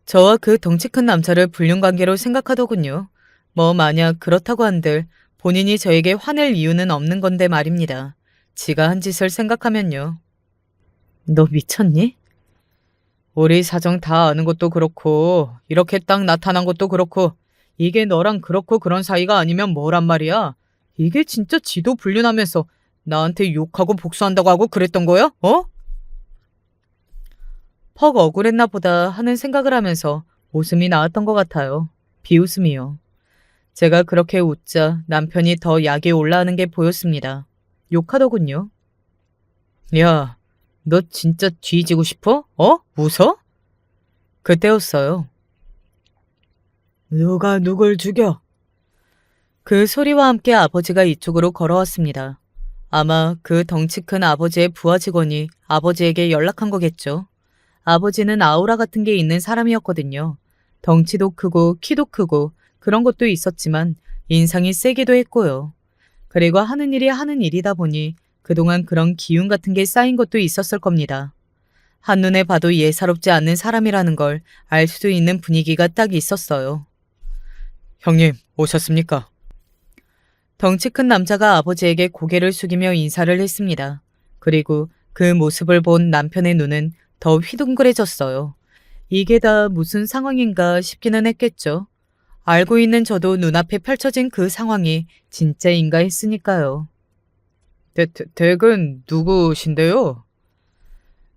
저와 그 덩치 큰 남자를 불륜관계로 생각하더군요. 뭐 만약 그렇다고 한들 본인이 저에게 화낼 이유는 없는 건데 말입니다. 지가 한 짓을 생각하면요. 너 미쳤니? 우리 사정 다 아는 것도 그렇고 이렇게 딱 나타난 것도 그렇고 이게 너랑 그렇고 그런 사이가 아니면 뭐란 말이야? 이게 진짜 지도 불륜하면서 나한테 욕하고 복수한다고 하고 그랬던 거야? 퍽 억울했나 보다 하는 생각을 하면서 웃음이 나왔던 것 같아요. 비웃음이요. 제가 그렇게 웃자 남편이 더 약이 올라가는 게 보였습니다. 욕하더군요. 야, 너 진짜 뒤지고 싶어? 웃어? 그때였어요. 누가 누굴 죽여? 그 소리와 함께 아버지가 이쪽으로 걸어왔습니다. 아마 그 덩치 큰 아버지의 부하 직원이 아버지에게 연락한 거겠죠. 아버지는 아우라 같은 게 있는 사람이었거든요. 덩치도 크고 키도 크고 그런 것도 있었지만 인상이 세기도 했고요. 그리고 하는 일이 하는 일이다 보니 그동안 그런 기운 같은 게 쌓인 것도 있었을 겁니다. 한눈에 봐도 예사롭지 않는 사람이라는 걸 알 수 있는 분위기가 딱 있었어요. 형님, 오셨습니까? 덩치 큰 남자가 아버지에게 고개를 숙이며 인사를 했습니다. 그리고 그 모습을 본 남편의 눈은 더 휘둥그레졌어요. 이게 다 무슨 상황인가 싶기는 했겠죠. 알고 있는 저도 눈앞에 펼쳐진 그 상황이 진짜인가 했으니까요. 댁은 누구신데요?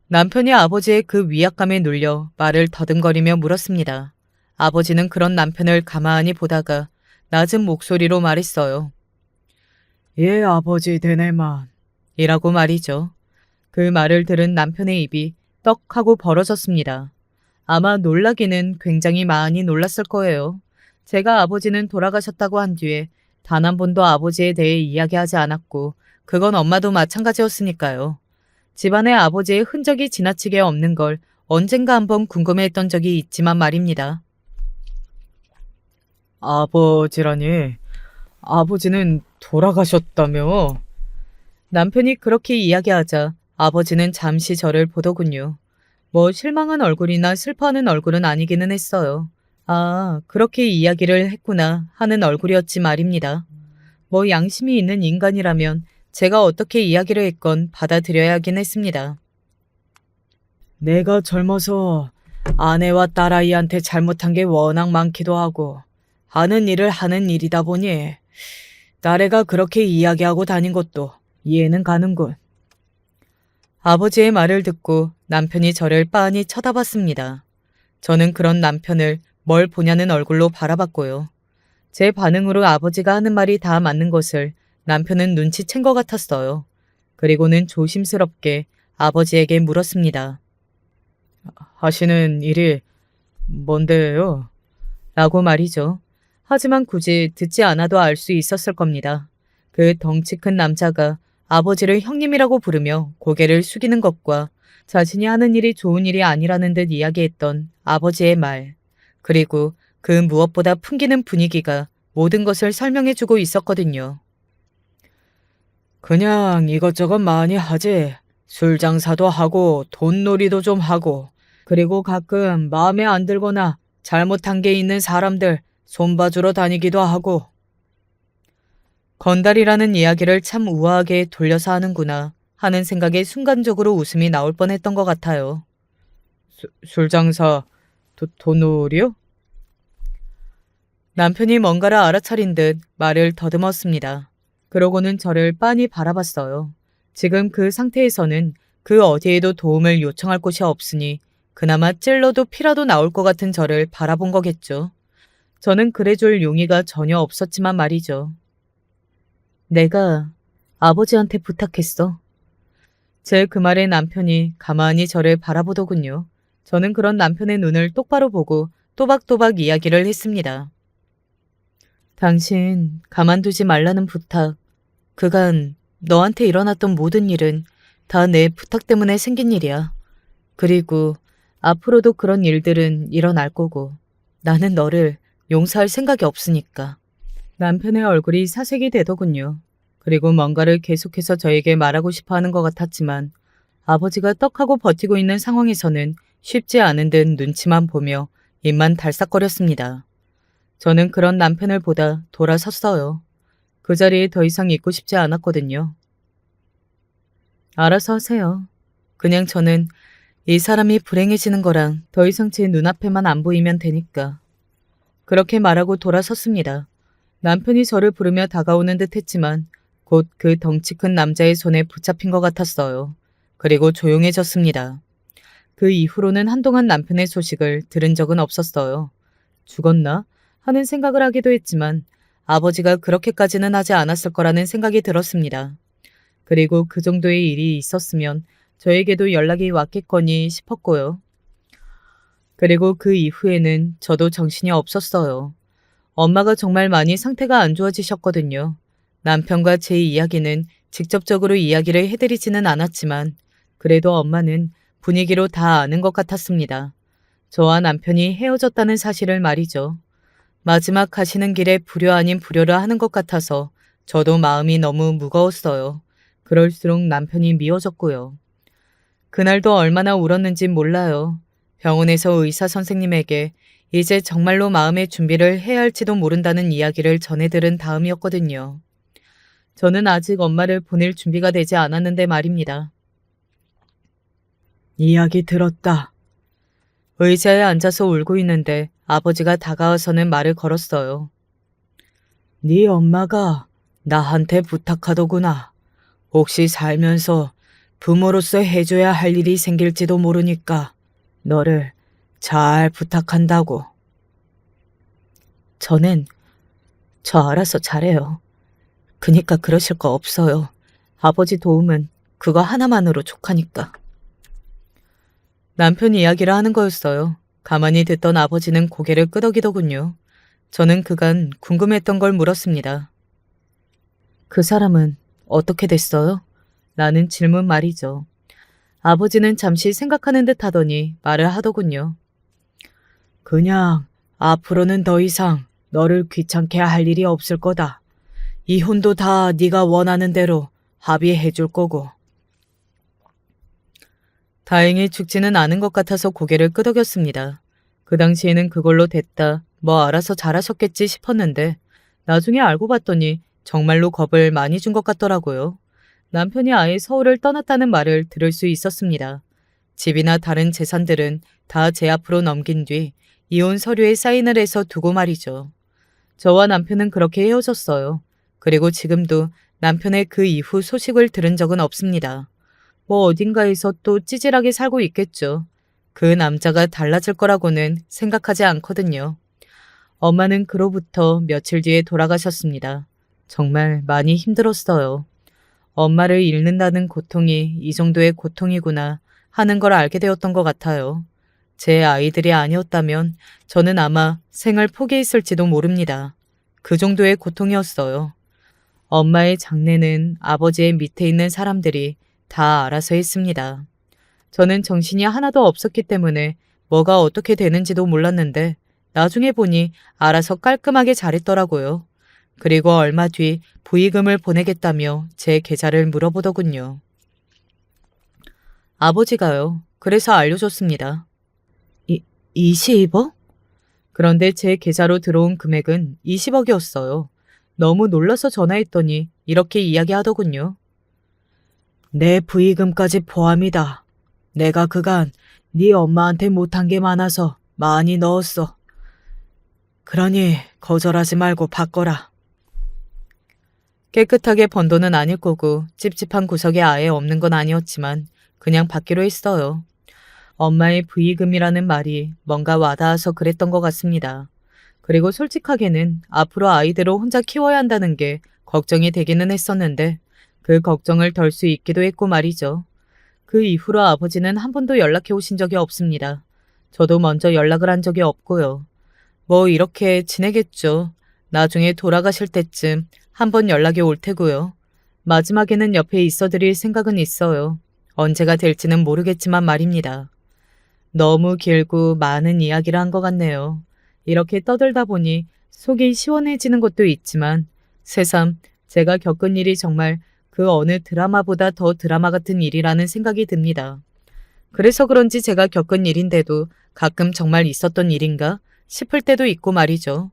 남편이 아버지의 그 위압감에 눌려 말을 더듬거리며 물었습니다. 아버지는 그런 남편을 가만히 보다가 낮은 목소리로 말했어요. 예, 아버지 되네만. 이라고 말이죠. 그 말을 들은 남편의 입이 떡 하고 벌어졌습니다. 아마 놀라기는 굉장히 많이 놀랐을 거예요. 제가 아버지는 돌아가셨다고 한 뒤에 단 한 번도 아버지에 대해 이야기하지 않았고 그건 엄마도 마찬가지였으니까요. 집안에 아버지의 흔적이 지나치게 없는 걸 언젠가 한번 궁금해했던 적이 있지만 말입니다. 아버지라니, 아버지는 돌아가셨다며? 남편이 그렇게 이야기하자 아버지는 잠시 저를 보더군요. 뭐 실망한 얼굴이나 슬퍼하는 얼굴은 아니기는 했어요. 아, 그렇게 이야기를 했구나 하는 얼굴이었지 말입니다. 뭐 양심이 있는 인간이라면 제가 어떻게 이야기를 했건 받아들여야 하긴 했습니다. 내가 젊어서 아내와 딸아이한테 잘못한 게 워낙 많기도 하고 하는 일을 하는 일이다 보니 딸애가 그렇게 이야기하고 다닌 것도 이해는 가는군. 아버지의 말을 듣고 남편이 저를 빤히 쳐다봤습니다. 저는 그런 남편을 뭘 보냐는 얼굴로 바라봤고요. 제 반응으로 아버지가 하는 말이 다 맞는 것을 남편은 눈치챈 것 같았어요. 그리고는 조심스럽게 아버지에게 물었습니다. 하시는 일이 뭔데요? 라고 말이죠. 하지만 굳이 듣지 않아도 알 수 있었을 겁니다. 그 덩치 큰 남자가 아버지를 형님이라고 부르며 고개를 숙이는 것과 자신이 하는 일이 좋은 일이 아니라는 듯 이야기했던 아버지의 말, 그리고 그 무엇보다 풍기는 분위기가 모든 것을 설명해주고 있었거든요. 그냥 이것저것 많이 하지. 술 장사도 하고 돈놀이도 좀 하고 그리고 가끔 마음에 안 들거나 잘못한 게 있는 사람들 손봐주러 다니기도 하고. 건달이라는 이야기를 참 우아하게 돌려서 하는구나 하는 생각에 순간적으로 웃음이 나올 뻔했던 것 같아요. 술 장사, 돈놀이요? 남편이 뭔가를 알아차린 듯 말을 더듬었습니다. 그러고는 저를 빤히 바라봤어요. 지금 그 상태에서는 그 어디에도 도움을 요청할 곳이 없으니 그나마 찔러도 피라도 나올 것 같은 저를 바라본 거겠죠. 저는 그래줄 용의가 전혀 없었지만 말이죠. 내가 아버지한테 부탁했어. 제 그 말에 남편이 가만히 저를 바라보더군요. 저는 그런 남편의 눈을 똑바로 보고 또박또박 이야기를 했습니다. 당신 가만두지 말라는 부탁. 그간 너한테 일어났던 모든 일은 다 내 부탁 때문에 생긴 일이야. 그리고 앞으로도 그런 일들은 일어날 거고 나는 너를 용서할 생각이 없으니까. 남편의 얼굴이 사색이 되더군요. 그리고 뭔가를 계속해서 저에게 말하고 싶어 하는 것 같았지만 아버지가 떡하고 버티고 있는 상황에서는 쉽지 않은 듯 눈치만 보며 입만 달싹거렸습니다. 저는 그런 남편을 보다 돌아섰어요. 그 자리에 더 이상 있고 싶지 않았거든요. 알아서 하세요. 그냥 저는 이 사람이 불행해지는 거랑 더 이상 제 눈앞에만 안 보이면 되니까. 그렇게 말하고 돌아섰습니다. 남편이 저를 부르며 다가오는 듯 했지만 곧 그 덩치 큰 남자의 손에 붙잡힌 것 같았어요. 그리고 조용해졌습니다. 그 이후로는 한동안 남편의 소식을 들은 적은 없었어요. 죽었나? 하는 생각을 하기도 했지만 아버지가 그렇게까지는 하지 않았을 거라는 생각이 들었습니다. 그리고 그 정도의 일이 있었으면 저에게도 연락이 왔겠거니 싶었고요. 그리고 그 이후에는 저도 정신이 없었어요. 엄마가 정말 많이 상태가 안 좋아지셨거든요. 남편과 제 이야기는 직접적으로 이야기를 해드리지는 않았지만 그래도 엄마는 분위기로 다 아는 것 같았습니다. 저와 남편이 헤어졌다는 사실을 말이죠. 마지막 가시는 길에 불효 아닌 불효를 하는 것 같아서 저도 마음이 너무 무거웠어요. 그럴수록 남편이 미워졌고요. 그날도 얼마나 울었는지 몰라요. 병원에서 의사 선생님에게 이제 정말로 마음의 준비를 해야 할지도 모른다는 이야기를 전해 들은 다음이었거든요. 저는 아직 엄마를 보낼 준비가 되지 않았는데 말입니다. 이야기 들었다. 의자에 앉아서 울고 있는데 아버지가 다가와서는 말을 걸었어요. 네 엄마가 나한테 부탁하더구나. 혹시 살면서 부모로서 해줘야 할 일이 생길지도 모르니까 너를 잘 부탁한다고. 저는 저 알아서 잘해요. 그니까 그러실 거 없어요. 아버지 도움은 그거 하나만으로 족하니까. 남편이 이야기를 하는 거였어요. 가만히 듣던 아버지는 고개를 끄덕이더군요. 저는 그간 궁금했던 걸 물었습니다. 그 사람은 어떻게 됐어요? 라는 질문 말이죠. 아버지는 잠시 생각하는 듯 하더니 말을 하더군요. 그냥 앞으로는 더 이상 너를 귀찮게 할 일이 없을 거다. 이혼도 다 네가 원하는 대로 합의해 줄 거고. 다행히 죽지는 않은 것 같아서 고개를 끄덕였습니다. 그 당시에는 그걸로 됐다, 뭐 알아서 잘하셨겠지 싶었는데 나중에 알고 봤더니 정말로 겁을 많이 준 것 같더라고요. 남편이 아예 서울을 떠났다는 말을 들을 수 있었습니다. 집이나 다른 재산들은 다 제 앞으로 넘긴 뒤 이혼 서류에 사인을 해서 두고 말이죠. 저와 남편은 그렇게 헤어졌어요. 그리고 지금도 남편의 그 이후 소식을 들은 적은 없습니다. 뭐 어딘가에서 또 찌질하게 살고 있겠죠. 그 남자가 달라질 거라고는 생각하지 않거든요. 엄마는 그로부터 며칠 뒤에 돌아가셨습니다. 정말 많이 힘들었어요. 엄마를 잃는다는 고통이 이 정도의 고통이구나 하는 걸 알게 되었던 것 같아요. 제 아이들이 아니었다면 저는 아마 생을 포기했을지도 모릅니다. 그 정도의 고통이었어요. 엄마의 장례는 아버지의 밑에 있는 사람들이 다 알아서 했습니다. 저는 정신이 하나도 없었기 때문에 뭐가 어떻게 되는지도 몰랐는데 나중에 보니 알아서 깔끔하게 잘했더라고요. 그리고 얼마 뒤 부의금을 보내겠다며 제 계좌를 물어보더군요. 아버지가요. 그래서 알려줬습니다. 20억? 그런데 제 계좌로 들어온 금액은 20억이었어요. 너무 놀라서 전화했더니 이렇게 이야기하더군요. 내 부의금까지 포함이다. 내가 그간 네 엄마한테 못한 게 많아서 많이 넣었어. 그러니 거절하지 말고 바꿔라. 깨끗하게 번 돈은 아닐 거고 찝찝한 구석이 아예 없는 건 아니었지만 그냥 받기로 했어요. 엄마의 부의금이라는 말이 뭔가 와닿아서 그랬던 것 같습니다. 그리고 솔직하게는 앞으로 아이들을 혼자 키워야 한다는 게 걱정이 되기는 했었는데 그 걱정을 덜 수 있기도 했고 말이죠. 그 이후로 아버지는 한 번도 연락해 오신 적이 없습니다. 저도 먼저 연락을 한 적이 없고요. 뭐 이렇게 지내겠죠. 나중에 돌아가실 때쯤 한번 연락이 올 테고요. 마지막에는 옆에 있어드릴 생각은 있어요. 언제가 될지는 모르겠지만 말입니다. 너무 길고 많은 이야기를 한 것 같네요. 이렇게 떠들다 보니 속이 시원해지는 것도 있지만 새삼 제가 겪은 일이 정말 그 어느 드라마보다 더 드라마 같은 일이라는 생각이 듭니다. 그래서 그런지 제가 겪은 일인데도 가끔 정말 있었던 일인가 싶을 때도 있고 말이죠.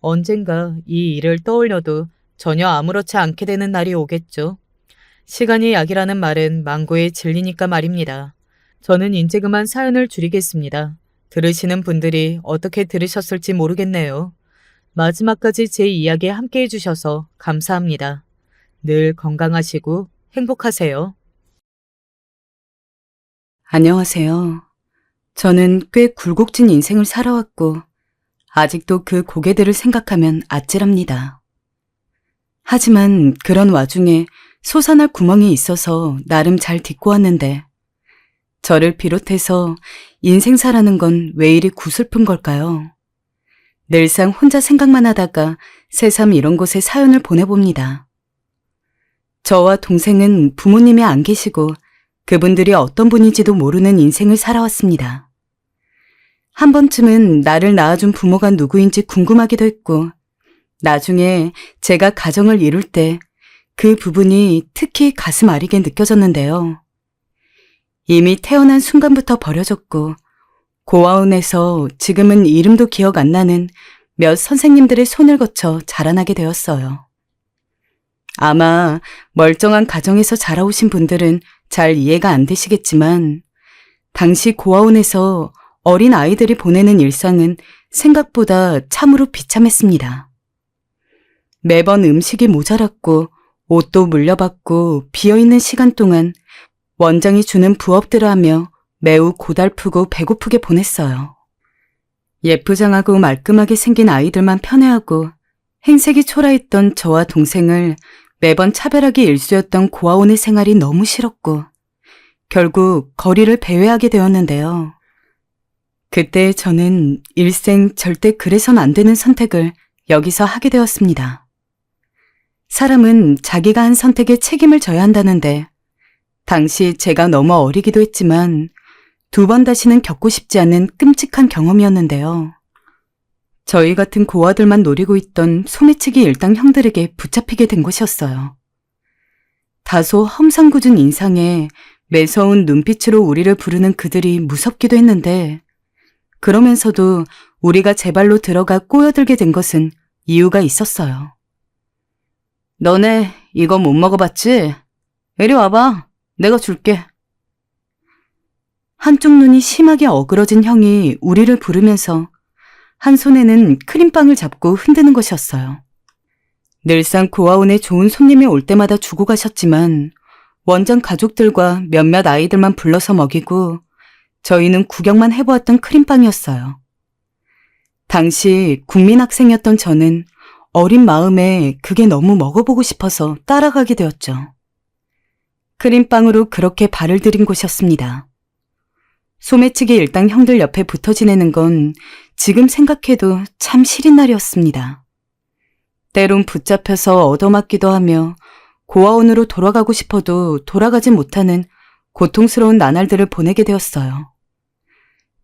언젠가 이 일을 떠올려도 전혀 아무렇지 않게 되는 날이 오겠죠. 시간이 약이라는 말은 망고에 진리니까 말입니다. 저는 이제 그만 사연을 줄이겠습니다. 들으시는 분들이 어떻게 들으셨을지 모르겠네요. 마지막까지 제 이야기에 함께 해주셔서 감사합니다. 늘 건강하시고 행복하세요. 안녕하세요. 저는 꽤 굴곡진 인생을 살아왔고 아직도 그 고개들을 생각하면 아찔합니다. 하지만 그런 와중에 솟아날 구멍이 있어서 나름 잘 딛고 왔는데 저를 비롯해서 인생사라는 건 왜 이리 구슬픈 걸까요? 늘상 혼자 생각만 하다가 새삼 이런 곳에 사연을 보내봅니다. 저와 동생은 부모님이 안 계시고 그분들이 어떤 분인지도 모르는 인생을 살아왔습니다. 한 번쯤은 나를 낳아준 부모가 누구인지 궁금하기도 했고 나중에 제가 가정을 이룰 때 그 부분이 특히 가슴 아리게 느껴졌는데요. 이미 태어난 순간부터 버려졌고 고아원에서 지금은 이름도 기억 안 나는 몇 선생님들의 손을 거쳐 자라나게 되었어요. 아마 멀쩡한 가정에서 자라오신 분들은 잘 이해가 안 되시겠지만 당시 고아원에서 어린 아이들이 보내는 일상은 생각보다 참으로 비참했습니다. 매번 음식이 모자랐고 옷도 물려받고 비어있는 시간 동안 원장이 주는 부업들을 하며 매우 고달프고 배고프게 보냈어요. 예쁘장하고 말끔하게 생긴 아이들만 편애하고 행색이 초라했던 저와 동생을 매번 차별하기 일쑤였던 고아원의 생활이 너무 싫었고 결국 거리를 배회하게 되었는데요. 그때 저는 일생 절대 그래선 안 되는 선택을 여기서 하게 되었습니다. 사람은 자기가 한 선택에 책임을 져야 한다는데 당시 제가 너무 어리기도 했지만 2번 다시는 겪고 싶지 않은 끔찍한 경험이었는데요. 저희 같은 고아들만 노리고 있던 소매치기 일당 형들에게 붙잡히게 된 것이었어요. 다소 험상궂은 인상에 매서운 눈빛으로 우리를 부르는 그들이 무섭기도 했는데 그러면서도 우리가 제 발로 들어가 꼬여들게 된 것은 이유가 있었어요. 너네 이거 못 먹어봤지? 이리 와봐. 내가 줄게. 한쪽 눈이 심하게 어그러진 형이 우리를 부르면서 한 손에는 크림빵을 잡고 흔드는 것이었어요. 늘상 고아원에 좋은 손님이 올 때마다 주고 가셨지만 원장 가족들과 몇몇 아이들만 불러서 먹이고 저희는 구경만 해보았던 크림빵이었어요. 당시 국민학생이었던 저는 어린 마음에 그게 너무 먹어보고 싶어서 따라가게 되었죠. 크림빵으로 그렇게 발을 들인 곳이었습니다. 소매치기 일당 형들 옆에 붙어 지내는 건 지금 생각해도 참 시린 날이었습니다. 때론 붙잡혀서 얻어맞기도 하며 고아원으로 돌아가고 싶어도 돌아가지 못하는 고통스러운 나날들을 보내게 되었어요.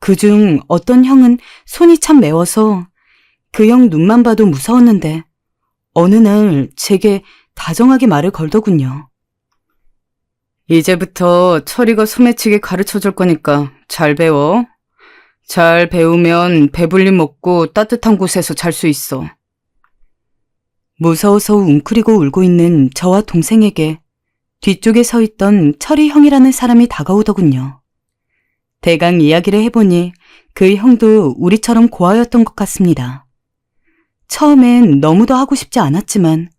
그중 어떤 형은 손이 참 매워서 그 형 눈만 봐도 무서웠는데 어느 날 제게 다정하게 말을 걸더군요. 이제부터 철이가 소매치기 가르쳐줄 거니까 잘 배워. 잘 배우면 배불리 먹고 따뜻한 곳에서 잘 수 있어. 무서워서 웅크리고 울고 있는 저와 동생에게 뒤쪽에 서 있던 철이 형이라는 사람이 다가오더군요. 대강 이야기를 해보니 그 형도 우리처럼 고아였던 것 같습니다. 처음엔 너무도 하고 싶지 않았지만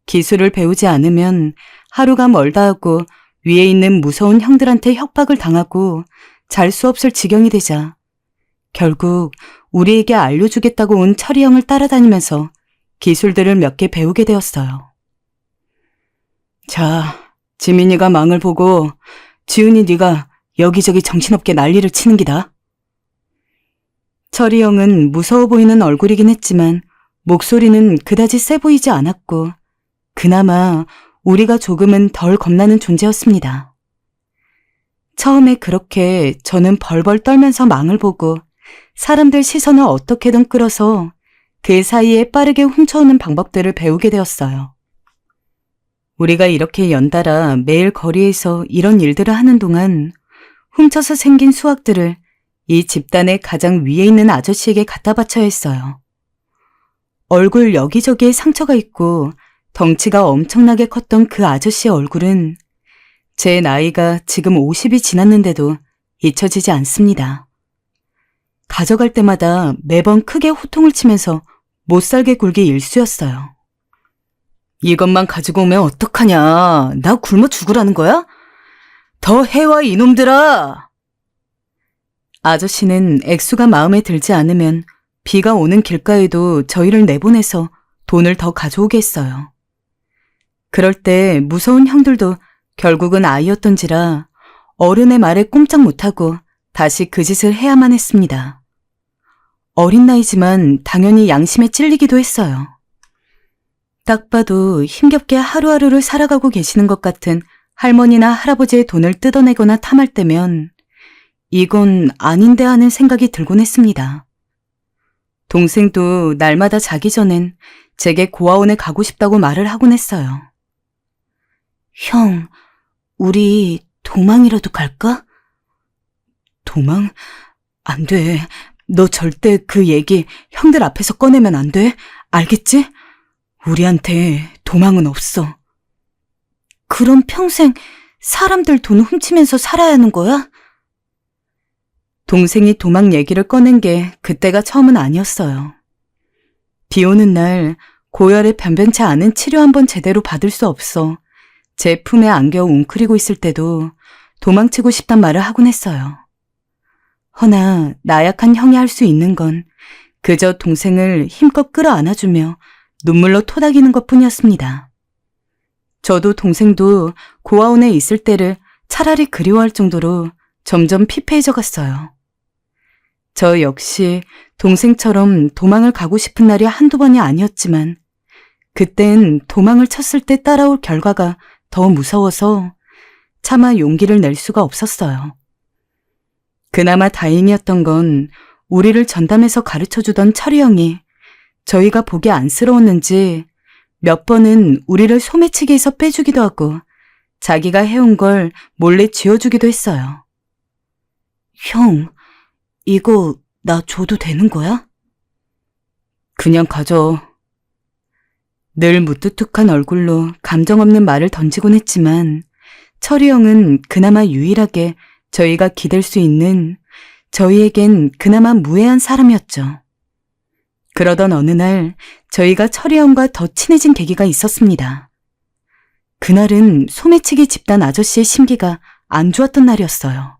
기술을 배우지 않으면 하루가 멀다 하고 위에 있는 무서운 형들한테 협박을 당하고 잘 수 없을 지경이 되자 결국 우리에게 알려주겠다고 온 철이 형을 따라다니면서 기술들을 몇 개 배우게 되었어요. 자, 지민이가 망을 보고 지훈이 네가 여기저기 정신없게 난리를 치는 기다. 철이 형은 무서워 보이는 얼굴이긴 했지만 목소리는 그다지 세 보이지 않았고 그나마 우리가 조금은 덜 겁나는 존재였습니다. 처음에 그렇게 저는 벌벌 떨면서 망을 보고 사람들 시선을 어떻게든 끌어서 그 사이에 빠르게 훔쳐오는 방법들을 배우게 되었어요. 우리가 이렇게 연달아 매일 거리에서 이런 일들을 하는 동안 훔쳐서 생긴 수학들을 이 집단의 가장 위에 있는 아저씨에게 갖다 바쳐야 했어요. 얼굴 여기저기에 상처가 있고 덩치가 엄청나게 컸던 그 아저씨의 얼굴은 제 나이가 지금 50이 지났는데도 잊혀지지 않습니다. 가져갈 때마다 매번 크게 호통을 치면서 못살게 굴기 일쑤였어요. 이것만 가지고 오면 어떡하냐? 나 굶어 죽으라는 거야? 더 해와 이놈들아! 아저씨는 액수가 마음에 들지 않으면 비가 오는 길가에도 저희를 내보내서 돈을 더 가져오게 했어요. 그럴 때 무서운 형들도 결국은 아이였던지라 어른의 말에 꼼짝 못하고 다시 그 짓을 해야만 했습니다. 어린 나이지만 당연히 양심에 찔리기도 했어요. 딱 봐도 힘겹게 하루하루를 살아가고 계시는 것 같은 할머니나 할아버지의 돈을 뜯어내거나 탐할 때면 이건 아닌데 하는 생각이 들곤 했습니다. 동생도 날마다 자기 전엔 제게 고아원에 가고 싶다고 말을 하곤 했어요. 형, 우리 도망이라도 갈까? 도망? 안 돼. 너 절대 그 얘기 형들 앞에서 꺼내면 안 돼. 알겠지? 우리한테 도망은 없어. 그럼 평생 사람들 돈 훔치면서 살아야 하는 거야? 동생이 도망 얘기를 꺼낸 게 그때가 처음은 아니었어요. 비 오는 날 고열에 변변치 않은 치료 한번 제대로 받을 수 없어 제 품에 안겨 웅크리고 있을 때도 도망치고 싶단 말을 하곤 했어요. 허나 나약한 형이 할 수 있는 건 그저 동생을 힘껏 끌어안아주며 눈물로 토닥이는 것뿐이었습니다. 저도 동생도 고아원에 있을 때를 차라리 그리워할 정도로 점점 피폐해져 갔어요. 저 역시 동생처럼 도망을 가고 싶은 날이 한두 번이 아니었지만 그땐 도망을 쳤을 때 따라올 결과가 더 무서워서 차마 용기를 낼 수가 없었어요. 그나마 다행이었던 건 우리를 전담해서 가르쳐주던 철이 형이 저희가 보기 안쓰러웠는지 몇 번은 우리를 소매치기에서 빼주기도 하고 자기가 해온 걸 몰래 쥐어주기도 했어요. 형, 이거 나 줘도 되는 거야? 그냥 가져. 늘 무뚝뚝한 얼굴로 감정 없는 말을 던지곤 했지만 철이 형은 그나마 유일하게 저희가 기댈 수 있는, 저희에겐 그나마 무해한 사람이었죠. 그러던 어느 날 저희가 철이 형과 더 친해진 계기가 있었습니다. 그날은 소매치기 집단 아저씨의 심기가 안 좋았던 날이었어요.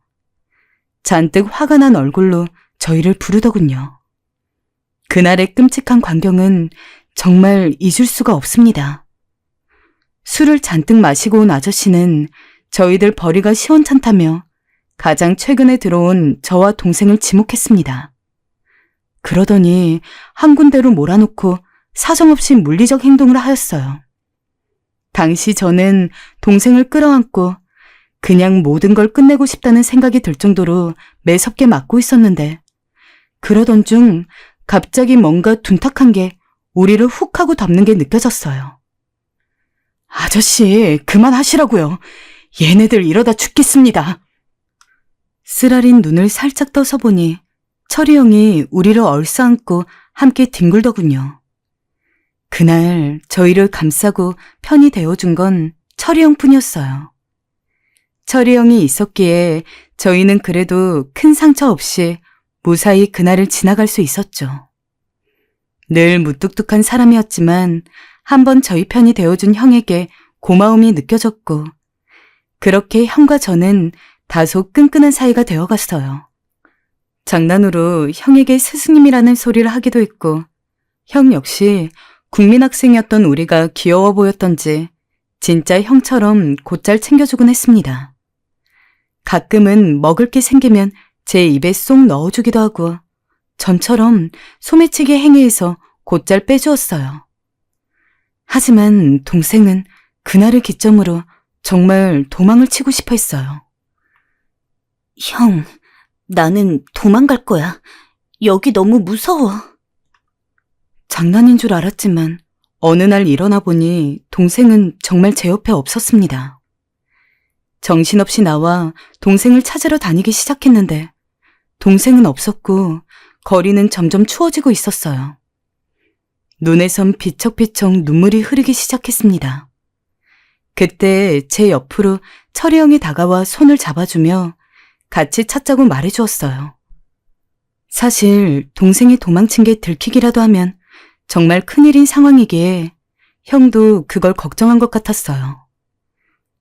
잔뜩 화가 난 얼굴로 저희를 부르더군요. 그날의 끔찍한 광경은 정말 잊을 수가 없습니다. 술을 잔뜩 마시고 온 아저씨는 저희들 벌이가 시원찮다며 가장 최근에 들어온 저와 동생을 지목했습니다. 그러더니 한 군데로 몰아놓고 사정없이 물리적 행동을 하였어요. 당시 저는 동생을 끌어안고 그냥 모든 걸 끝내고 싶다는 생각이 들 정도로 매섭게 맞고 있었는데 그러던 중 갑자기 뭔가 둔탁한 게 우리를 훅 하고 덮는 게 느껴졌어요. 아저씨, 그만하시라고요. 얘네들 이러다 죽겠습니다. 쓰라린 눈을 살짝 떠서 보니 철이 형이 우리를 얼싸안고 함께 뒹굴더군요. 그날 저희를 감싸고 편히 대어준 건 철이 형뿐이었어요. 철이 형이 있었기에 저희는 그래도 큰 상처 없이 무사히 그날을 지나갈 수 있었죠. 늘 무뚝뚝한 사람이었지만 한번 저희 편이 되어준 형에게 고마움이 느껴졌고 그렇게 형과 저는 다소 끈끈한 사이가 되어갔어요. 장난으로 형에게 스승님이라는 소리를 하기도 했고 형 역시 국민학생이었던 우리가 귀여워 보였던지 진짜 형처럼 곧잘 챙겨주곤 했습니다. 가끔은 먹을 게 생기면 제 입에 쏙 넣어주기도 하고 전처럼 소매치기 행위에서 곧잘 빼주었어요. 하지만 동생은 그날을 기점으로 정말 도망을 치고 싶어 했어요. 형, 나는 도망갈 거야. 여기 너무 무서워. 장난인 줄 알았지만 어느 날 일어나 보니 동생은 정말 제 옆에 없었습니다. 정신없이 나와 동생을 찾으러 다니기 시작했는데 동생은 없었고 거리는 점점 추워지고 있었어요. 눈에선 비척비척 눈물이 흐르기 시작했습니다. 그때 제 옆으로 철이 형이 다가와 손을 잡아주며 같이 찾자고 말해주었어요. 사실 동생이 도망친 게 들키기라도 하면 정말 큰일인 상황이기에 형도 그걸 걱정한 것 같았어요.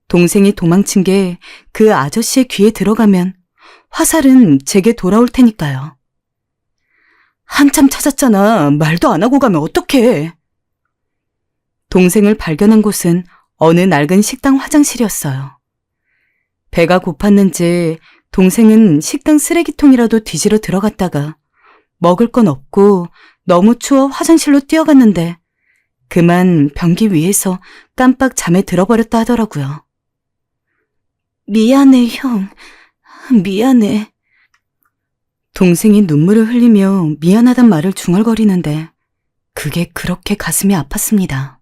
동생이 도망친 게 그 아저씨의 귀에 들어가면 화살은 제게 돌아올 테니까요. 한참 찾았잖아. 말도 안 하고 가면 어떡해. 동생을 발견한 곳은 어느 낡은 식당 화장실이었어요. 배가 고팠는지 동생은 식당 쓰레기통이라도 뒤지러 들어갔다가 먹을 건 없고 너무 추워 화장실로 뛰어갔는데 그만 변기 위에서 깜빡 잠에 들어버렸다 하더라고요. 미안해, 형. 미안해. 동생이 눈물을 흘리며 미안하단 말을 중얼거리는데 그게 그렇게 가슴이 아팠습니다.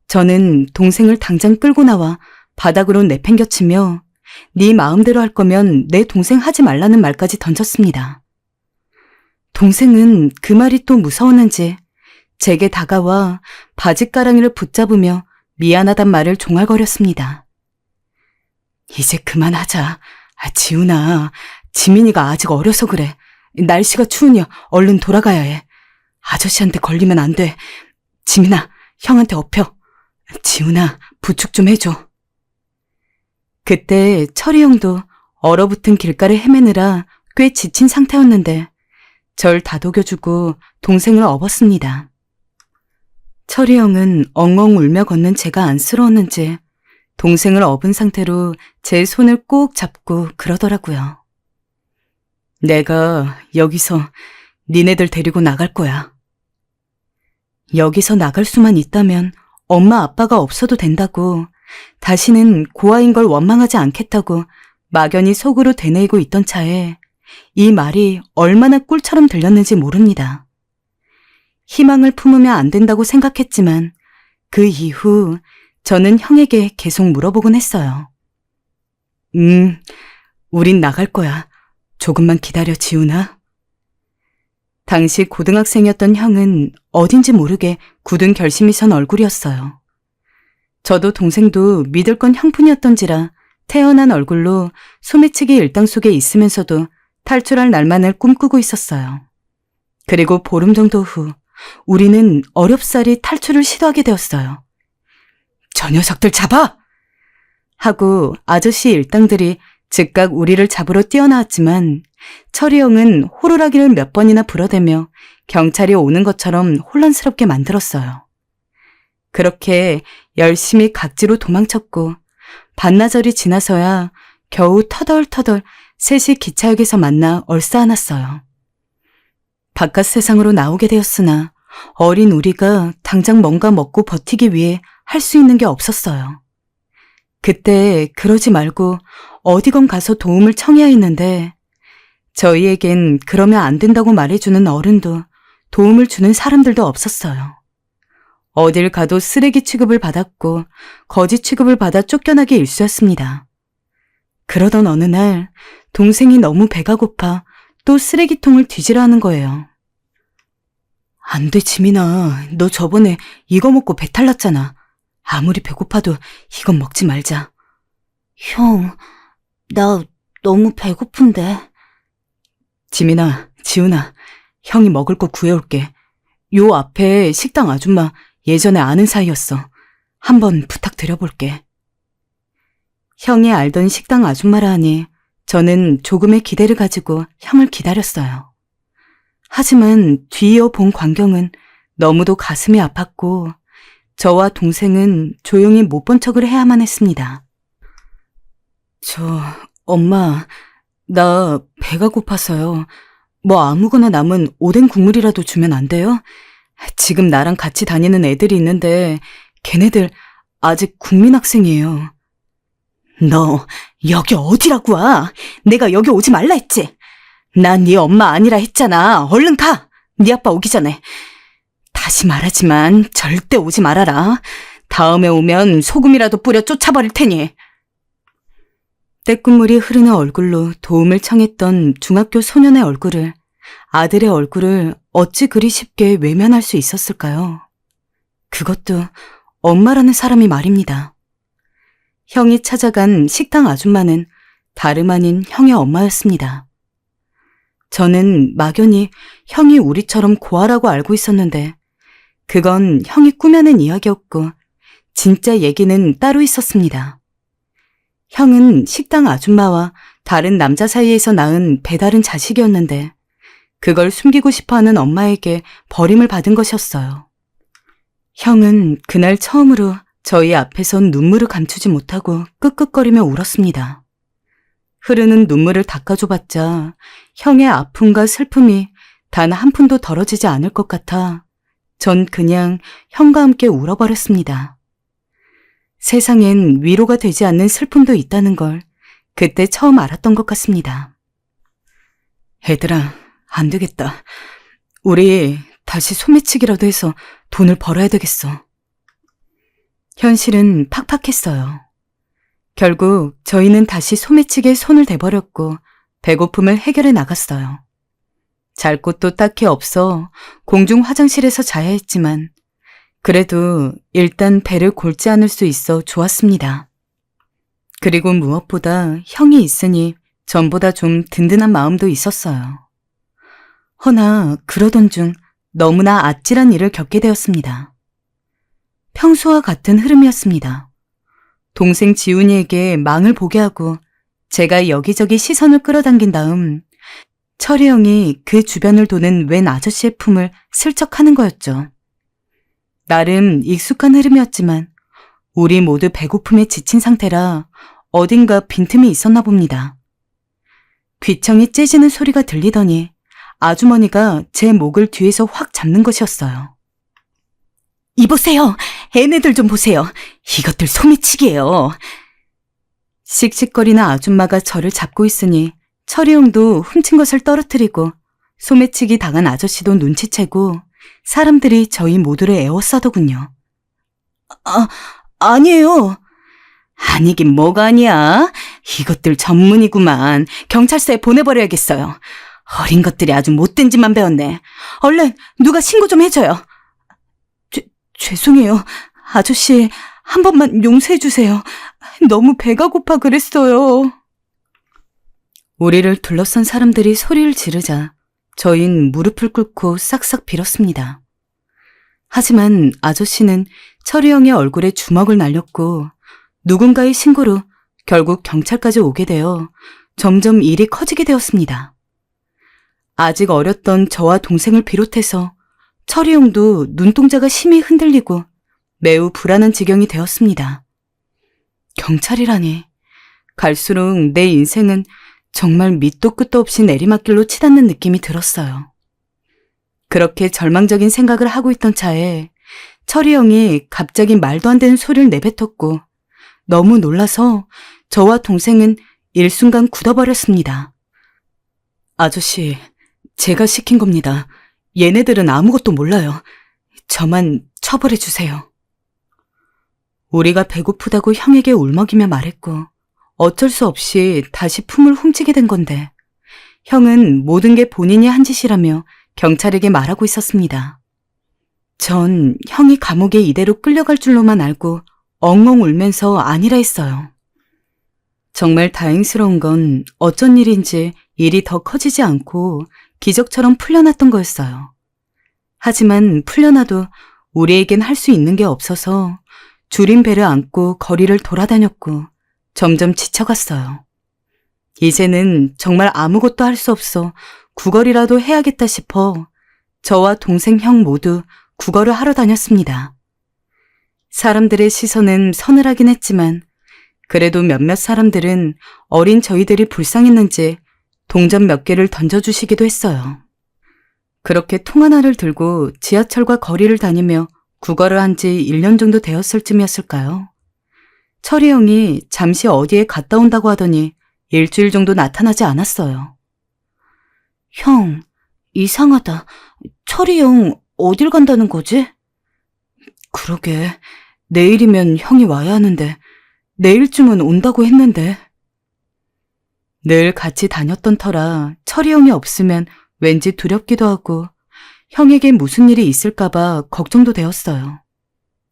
저는 동생을 당장 끌고 나와 바닥으로 내팽겨치며 네 마음대로 할 거면 내 동생 하지 말라는 말까지 던졌습니다. 동생은 그 말이 또 무서웠는지 제게 다가와 바짓가랑이를 붙잡으며 미안하단 말을 종알거렸습니다. 이제 그만하자. 지훈아, 지민이가 아직 어려서 그래. 날씨가 추우니 얼른 돌아가야 해. 아저씨한테 걸리면 안 돼. 지민아, 형한테 업혀. 지훈아, 부축 좀 해줘. 그때 철이 형도 얼어붙은 길가를 헤매느라 꽤 지친 상태였는데 절 다독여주고 동생을 업었습니다. 철이 형은 엉엉 울며 걷는 제가 안쓰러웠는지 동생을 업은 상태로 제 손을 꼭 잡고 그러더라고요. 내가 여기서 니네들 데리고 나갈 거야. 여기서 나갈 수만 있다면 엄마 아빠가 없어도 된다고, 다시는 고아인 걸 원망하지 않겠다고 막연히 속으로 되뇌이고 있던 차에 이 말이 얼마나 꿀처럼 들렸는지 모릅니다. 희망을 품으면 안 된다고 생각했지만 그 이후 저는 형에게 계속 물어보곤 했어요. 우린 나갈 거야. 조금만 기다려, 지훈아. 당시 고등학생이었던 형은 어딘지 모르게 굳은 결심이 선 얼굴이었어요. 저도 동생도 믿을 건 형뿐이었던지라 태어난 얼굴로 소매치기 일당 속에 있으면서도 탈출할 날만을 꿈꾸고 있었어요. 그리고 보름 정도 후 우리는 어렵사리 탈출을 시도하게 되었어요. 저 녀석들 잡아! 하고 아저씨 일당들이 즉각 우리를 잡으러 뛰어나왔지만 철이 형은 호루라기를 몇 번이나 불어대며 경찰이 오는 것처럼 혼란스럽게 만들었어요. 그렇게 열심히 각지로 도망쳤고 반나절이 지나서야 겨우 터덜터덜 셋이 기차역에서 만나 얼싸안았어요. 바깥 세상으로 나오게 되었으나 어린 우리가 당장 뭔가 먹고 버티기 위해 할 수 있는 게 없었어요. 그때 그러지 말고 어디건 가서 도움을 청해야 했는데 저희에겐 그러면 안 된다고 말해주는 어른도 도움을 주는 사람들도 없었어요. 어딜 가도 쓰레기 취급을 받았고 거지 취급을 받아 쫓겨나기 일쑤였습니다. 그러던 어느 날 동생이 너무 배가 고파 또 쓰레기통을 뒤지려 하는 거예요. 안 돼, 지민아. 너 저번에 이거 먹고 배탈 났잖아. 아무리 배고파도 이건 먹지 말자. 형, 나 너무 배고픈데. 지민아, 지훈아, 형이 먹을 거 구해올게. 요 앞에 식당 아줌마 예전에 아는 사이였어. 한번 부탁드려볼게. 형이 알던 식당 아줌마라 하니 저는 조금의 기대를 가지고 형을 기다렸어요. 하지만 뒤이어 본 광경은 너무도 가슴이 아팠고 저와 동생은 조용히 못 본 척을 해야만 했습니다. 엄마, 나 배가 고파서요. 뭐 아무거나 남은 오뎅 국물이라도 주면 안 돼요? 지금 나랑 같이 다니는 애들이 있는데 걔네들 아직 국민학생이에요. 너 여기 어디라고 와? 내가 여기 오지 말라 했지? 난 네 엄마 아니라 했잖아. 얼른 가. 네 아빠 오기 전에. 다시 말하지만 절대 오지 말아라. 다음에 오면 소금이라도 뿌려 쫓아버릴 테니. 떼국물이 흐르는 얼굴로 도움을 청했던 중학교 소년의 얼굴을, 아들의 얼굴을 어찌 그리 쉽게 외면할 수 있었을까요? 그것도 엄마라는 사람이 말입니다. 형이 찾아간 식당 아줌마는 다름 아닌 형의 엄마였습니다. 저는 막연히 형이 우리처럼 고아라고 알고 있었는데 그건 형이 꾸며낸 이야기였고 진짜 얘기는 따로 있었습니다. 형은 식당 아줌마와 다른 남자 사이에서 낳은 배다른 자식이었는데 그걸 숨기고 싶어하는 엄마에게 버림을 받은 것이었어요. 형은 그날 처음으로 저희 앞에선 눈물을 감추지 못하고 끄끄거리며 울었습니다. 흐르는 눈물을 닦아줘봤자 형의 아픔과 슬픔이 단 한 푼도 덜어지지 않을 것 같아 전 그냥 형과 함께 울어버렸습니다. 세상엔 위로가 되지 않는 슬픔도 있다는 걸 그때 처음 알았던 것 같습니다. 얘들아, 안 되겠다. 우리 다시 소매치기라도 해서 돈을 벌어야 되겠어. 현실은 팍팍했어요. 결국 저희는 다시 소매치기에 손을 대버렸고 배고픔을 해결해 나갔어요. 잘 곳도 딱히 없어 공중 화장실에서 자야 했지만 그래도 일단 배를 골지 않을 수 있어 좋았습니다. 그리고 무엇보다 형이 있으니 전보다 좀 든든한 마음도 있었어요. 허나 그러던 중 너무나 아찔한 일을 겪게 되었습니다. 평소와 같은 흐름이었습니다. 동생 지훈이에게 망을 보게 하고 제가 여기저기 시선을 끌어당긴 다음 철이 형이 그 주변을 도는 웬 아저씨의 품을 슬쩍 하는 거였죠. 나름 익숙한 흐름이었지만 우리 모두 배고픔에 지친 상태라 어딘가 빈틈이 있었나 봅니다. 귀청이 째지는 소리가 들리더니 아주머니가 제 목을 뒤에서 확 잡는 것이었어요. 이보세요. 애네들 좀 보세요. 이것들 소매치기예요. 씩씩거리는 아줌마가 저를 잡고 있으니 철이 형도 훔친 것을 떨어뜨리고 소매치기 당한 아저씨도 눈치채고 사람들이 저희 모두를 애워싸더군요. 아니에요. 아니긴 뭐가 아니야. 이것들 전문이구만. 경찰서에 보내버려야겠어요. 어린 것들이 아주 못된 짓만 배웠네. 얼른 누가 신고 좀 해줘요. 죄송해요. 아저씨, 한 번만 용서해 주세요. 너무 배가 고파 그랬어요. 우리를 둘러싼 사람들이 소리를 지르자 저흰 무릎을 꿇고 싹싹 빌었습니다. 하지만 아저씨는 철이 형의 얼굴에 주먹을 날렸고 누군가의 신고로 결국 경찰까지 오게 되어 점점 일이 커지게 되었습니다. 아직 어렸던 저와 동생을 비롯해서 철이 형도 눈동자가 심히 흔들리고 매우 불안한 지경이 되었습니다. 경찰이라니. 갈수록 내 인생은 정말 밑도 끝도 없이 내리막길로 치닫는 느낌이 들었어요. 그렇게 절망적인 생각을 하고 있던 차에 철이 형이 갑자기 말도 안 되는 소리를 내뱉었고 너무 놀라서 저와 동생은 일순간 굳어버렸습니다. 아저씨, 제가 시킨 겁니다. 얘네들은 아무것도 몰라요. 저만 처벌해 주세요. 우리가 배고프다고 형에게 울먹이며 말했고 어쩔 수 없이 다시 품을 훔치게 된 건데 형은 모든 게 본인이 한 짓이라며 경찰에게 말하고 있었습니다. 전 형이 감옥에 이대로 끌려갈 줄로만 알고 엉엉 울면서 아니라 했어요. 정말 다행스러운 건 어쩐 일인지 일이 더 커지지 않고 기적처럼 풀려났던 거였어요. 하지만 풀려나도 우리에겐 할 수 있는 게 없어서 줄인 배를 안고 거리를 돌아다녔고 점점 지쳐갔어요. 이제는 정말 아무것도 할 수 없어 구걸이라도 해야겠다 싶어 저와 동생 형 모두 구걸을 하러 다녔습니다. 사람들의 시선은 서늘하긴 했지만 그래도 몇몇 사람들은 어린 저희들이 불쌍했는지 동전 몇 개를 던져주시기도 했어요. 그렇게 통 하나를 들고 지하철과 거리를 다니며 구걸을 한 지 1년 정도 되었을 쯤이었을까요? 철이 형이 잠시 어디에 갔다 온다고 하더니 일주일 정도 나타나지 않았어요. 형, 이상하다. 철이 형 어딜 간다는 거지? 그러게, 내일이면 형이 와야 하는데 내일쯤은 온다고 했는데. 늘 같이 다녔던 터라 철이 형이 없으면 왠지 두렵기도 하고 형에게 무슨 일이 있을까봐 걱정도 되었어요.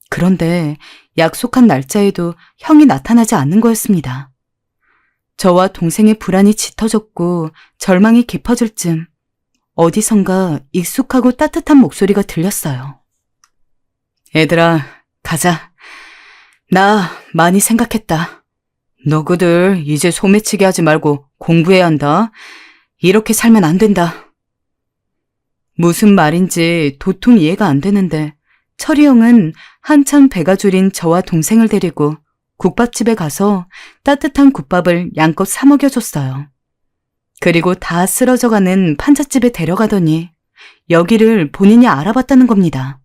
그런데 약속한 날짜에도 형이 나타나지 않는 거였습니다. 저와 동생의 불안이 짙어졌고 절망이 깊어질 쯤 어디선가 익숙하고 따뜻한 목소리가 들렸어요. 얘들아, 가자. 나 많이 생각했다. 너구들 이제 소매치기 하지 말고 공부해야 한다. 이렇게 살면 안 된다. 무슨 말인지 도통 이해가 안 되는데 철이 형은 한참 배가 줄인 저와 동생을 데리고 국밥집에 가서 따뜻한 국밥을 양껏 사 먹여줬어요. 그리고 다 쓰러져가는 판잣집에 데려가더니 여기를 본인이 알아봤다는 겁니다.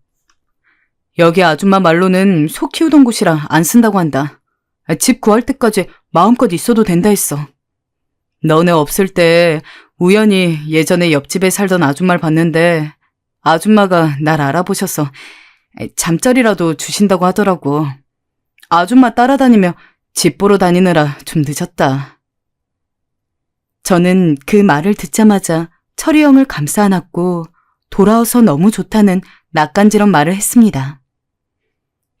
여기 아줌마 말로는 소 키우던 곳이라 안 쓴다고 한다. 집 구할 때까지 마음껏 있어도 된다 했어. 너네 없을 때 우연히 예전에 옆집에 살던 아줌마를 봤는데 아줌마가 날 알아보셔서 잠자리라도 주신다고 하더라고. 아줌마 따라다니며 집 보러 다니느라 좀 늦었다. 저는 그 말을 듣자마자 철이 형을 감싸 안았고 돌아와서 너무 좋다는 낯간지런 말을 했습니다.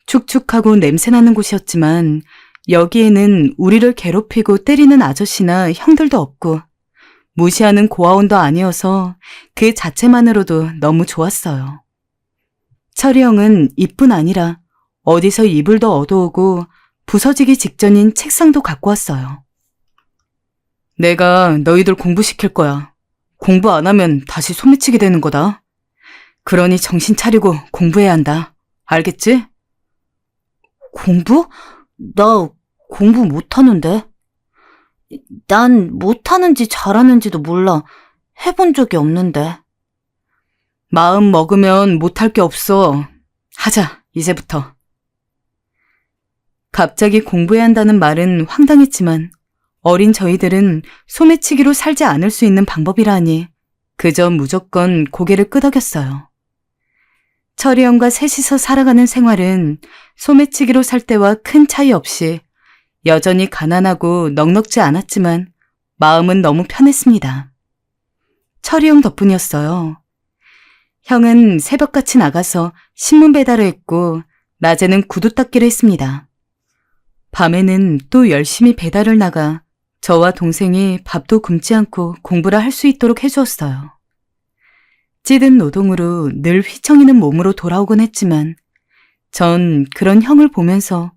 축축하고 냄새나는 곳이었지만 여기에는 우리를 괴롭히고 때리는 아저씨나 형들도 없고 무시하는 고아원도 아니어서 그 자체만으로도 너무 좋았어요. 철이 형은 이뿐 아니라 어디서 이불도 얻어오고 부서지기 직전인 책상도 갖고 왔어요. 내가 너희들 공부시킬 거야. 공부 안 하면 다시 소매치기 되는 거다. 그러니 정신 차리고 공부해야 한다. 알겠지? 공부? 나 공부 못하는데. 난 못하는지 잘하는지도 몰라. 해본 적이 없는데. 마음 먹으면 못할 게 없어. 하자, 이제부터. 갑자기 공부해야 한다는 말은 황당했지만 어린 저희들은 소매치기로 살지 않을 수 있는 방법이라 하니 그저 무조건 고개를 끄덕였어요. 철이 형과 셋이서 살아가는 생활은 소매치기로 살 때와 큰 차이 없이 여전히 가난하고 넉넉지 않았지만 마음은 너무 편했습니다. 철이 형 덕분이었어요. 형은 새벽같이 나가서 신문 배달을 했고 낮에는 구두 닦기를 했습니다. 밤에는 또 열심히 배달을 나가 저와 동생이 밥도 굶지 않고 공부를 할 수 있도록 해주었어요. 찌든 노동으로 늘 휘청이는 몸으로 돌아오곤 했지만 전 그런 형을 보면서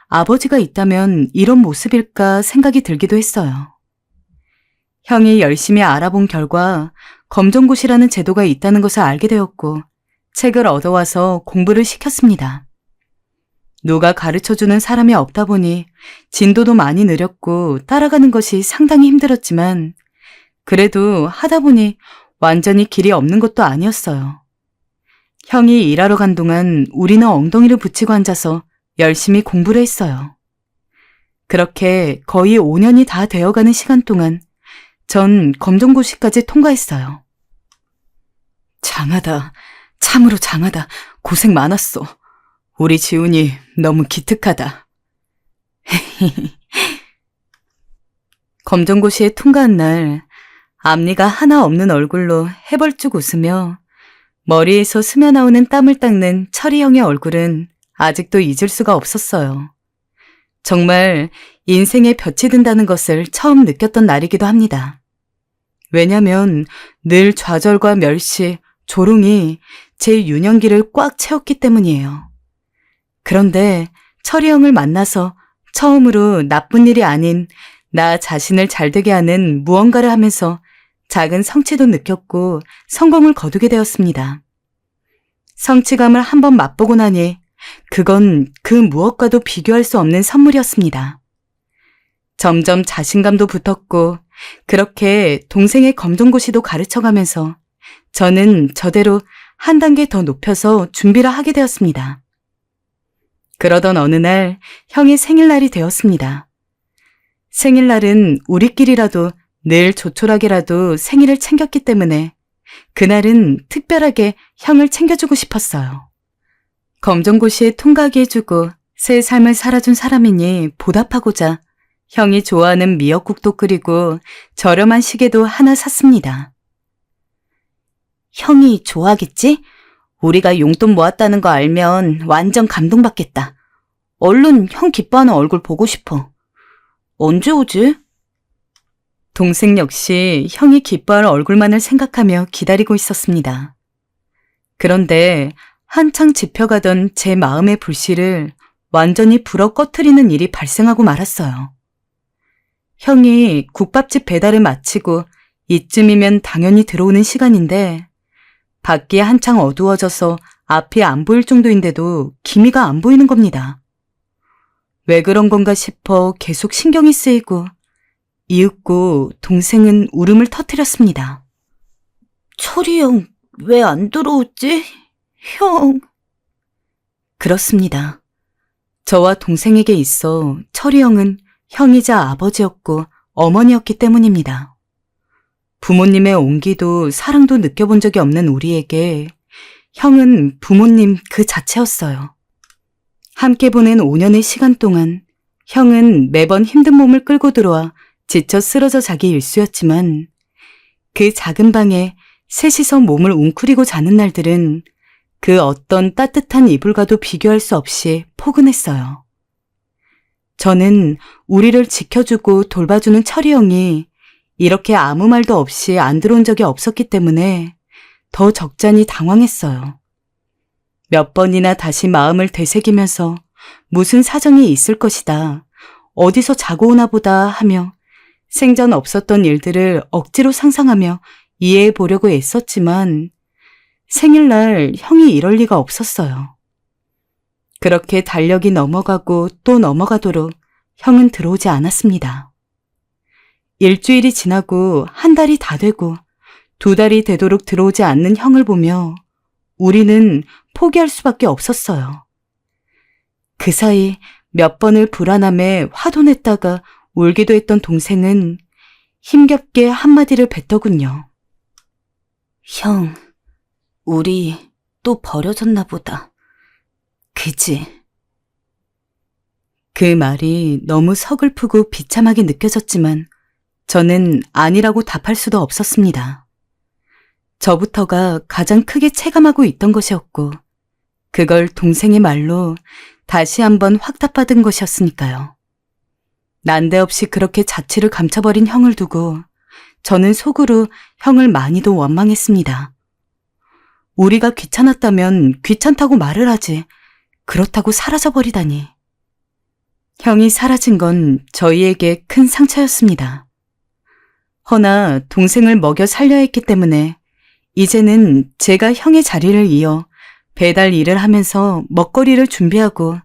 아버지가 있다면 이런 모습일까 생각이 들기도 했어요. 형이 열심히 알아본 결과 검정고시라는 제도가 있다는 것을 알게 되었고 책을 얻어와서 공부를 시켰습니다. 누가 가르쳐주는 사람이 없다 보니 진도도 많이 느렸고 따라가는 것이 상당히 힘들었지만 그래도 하다 보니 완전히 길이 없는 것도 아니었어요. 형이 일하러 간 동안 우리는 엉덩이를 붙이고 앉아서 열심히 공부를 했어요. 그렇게 거의 5년이 다 되어가는 시간 동안 전 검정고시까지 통과했어요. 장하다. 참으로 장하다. 고생 많았어. 우리 지훈이 너무 기특하다. 검정고시에 통과한 날 앞니가 하나 없는 얼굴로 해벌쭉 웃으며 머리에서 스며나오는 땀을 닦는 철이 형의 얼굴은 아직도 잊을 수가 없었어요. 정말 인생에 볕이 든다는 것을 처음 느꼈던 날이기도 합니다. 왜냐면 늘 좌절과 멸시, 조롱이 제 유년기를 꽉 채웠기 때문이에요. 그런데 철이 형을 만나서 처음으로 나쁜 일이 아닌 나 자신을 잘되게 하는 무언가를 하면서 작은 성취도 느꼈고 성공을 거두게 되었습니다. 성취감을 한번 맛보고 나니 그건 그 무엇과도 비교할 수 없는 선물이었습니다. 점점 자신감도 붙었고 그렇게 동생의 검정고시도 가르쳐가면서 저는 저대로 한 단계 더 높여서 준비를 하게 되었습니다. 그러던 어느 날 형의 생일날이 되었습니다. 생일날은 우리끼리라도 늘 조촐하게라도 생일을 챙겼기 때문에 그날은 특별하게 형을 챙겨주고 싶었어요. 검정고시에 통과하게 해주고 새 삶을 살아준 사람이니 보답하고자 형이 좋아하는 미역국도 끓이고 저렴한 시계도 하나 샀습니다. 형이 좋아하겠지? 우리가 용돈 모았다는 거 알면 완전 감동받겠다. 얼른 형 기뻐하는 얼굴 보고 싶어. 언제 오지? 동생 역시 형이 기뻐할 얼굴만을 생각하며 기다리고 있었습니다. 그런데 한창 짚혀가던 제 마음의 불씨를 완전히 불어 꺼트리는 일이 발생하고 말았어요. 형이 국밥집 배달을 마치고 이쯤이면 당연히 들어오는 시간인데 밖이 한창 어두워져서 앞이 안 보일 정도인데도 기미가 안 보이는 겁니다. 왜 그런 건가 싶어 계속 신경이 쓰이고 이윽고 동생은 울음을 터뜨렸습니다. 철이 형, 왜 안 들어오지? 형. 그렇습니다. 저와 동생에게 있어 철이 형은 형이자 아버지였고 어머니였기 때문입니다. 부모님의 온기도 사랑도 느껴본 적이 없는 우리에게 형은 부모님 그 자체였어요. 함께 보낸 5년의 시간 동안 형은 매번 힘든 몸을 끌고 들어와 지쳐 쓰러져 자기 일수였지만 그 작은 방에 셋이서 몸을 웅크리고 자는 날들은 그 어떤 따뜻한 이불과도 비교할 수 없이 포근했어요. 저는 우리를 지켜주고 돌봐주는 철이 형이 이렇게 아무 말도 없이 안 들어온 적이 없었기 때문에 더 적잖이 당황했어요. 몇 번이나 다시 마음을 되새기면서 무슨 사정이 있을 것이다, 어디서 자고 오나 보다 하며 생전 없었던 일들을 억지로 상상하며 이해해 보려고 애썼지만 생일날 형이 이럴 리가 없었어요. 그렇게 달력이 넘어가고 또 넘어가도록 형은 들어오지 않았습니다. 일주일이 지나고 한 달이 다 되고 두 달이 되도록 들어오지 않는 형을 보며 우리는 포기할 수밖에 없었어요. 그 사이 몇 번을 불안함에 화도 냈다가 울기도 했던 동생은 힘겹게 한마디를 뱉더군요. 형, 우리 또 버려졌나 보다. 그지? 그 말이 너무 서글프고 비참하게 느껴졌지만 저는 아니라고 답할 수도 없었습니다. 저부터가 가장 크게 체감하고 있던 것이었고 그걸 동생의 말로 다시 한번 확답받은 것이었으니까요. 난데없이 그렇게 자취를 감춰버린 형을 두고 저는 속으로 형을 많이도 원망했습니다. 우리가 귀찮았다면 귀찮다고 말을 하지 그렇다고 사라져버리다니. 형이 사라진 건 저희에게 큰 상처였습니다. 허나 동생을 먹여 살려야 했기 때문에 이제는 제가 형의 자리를 이어 배달 일을 하면서 먹거리를 준비하고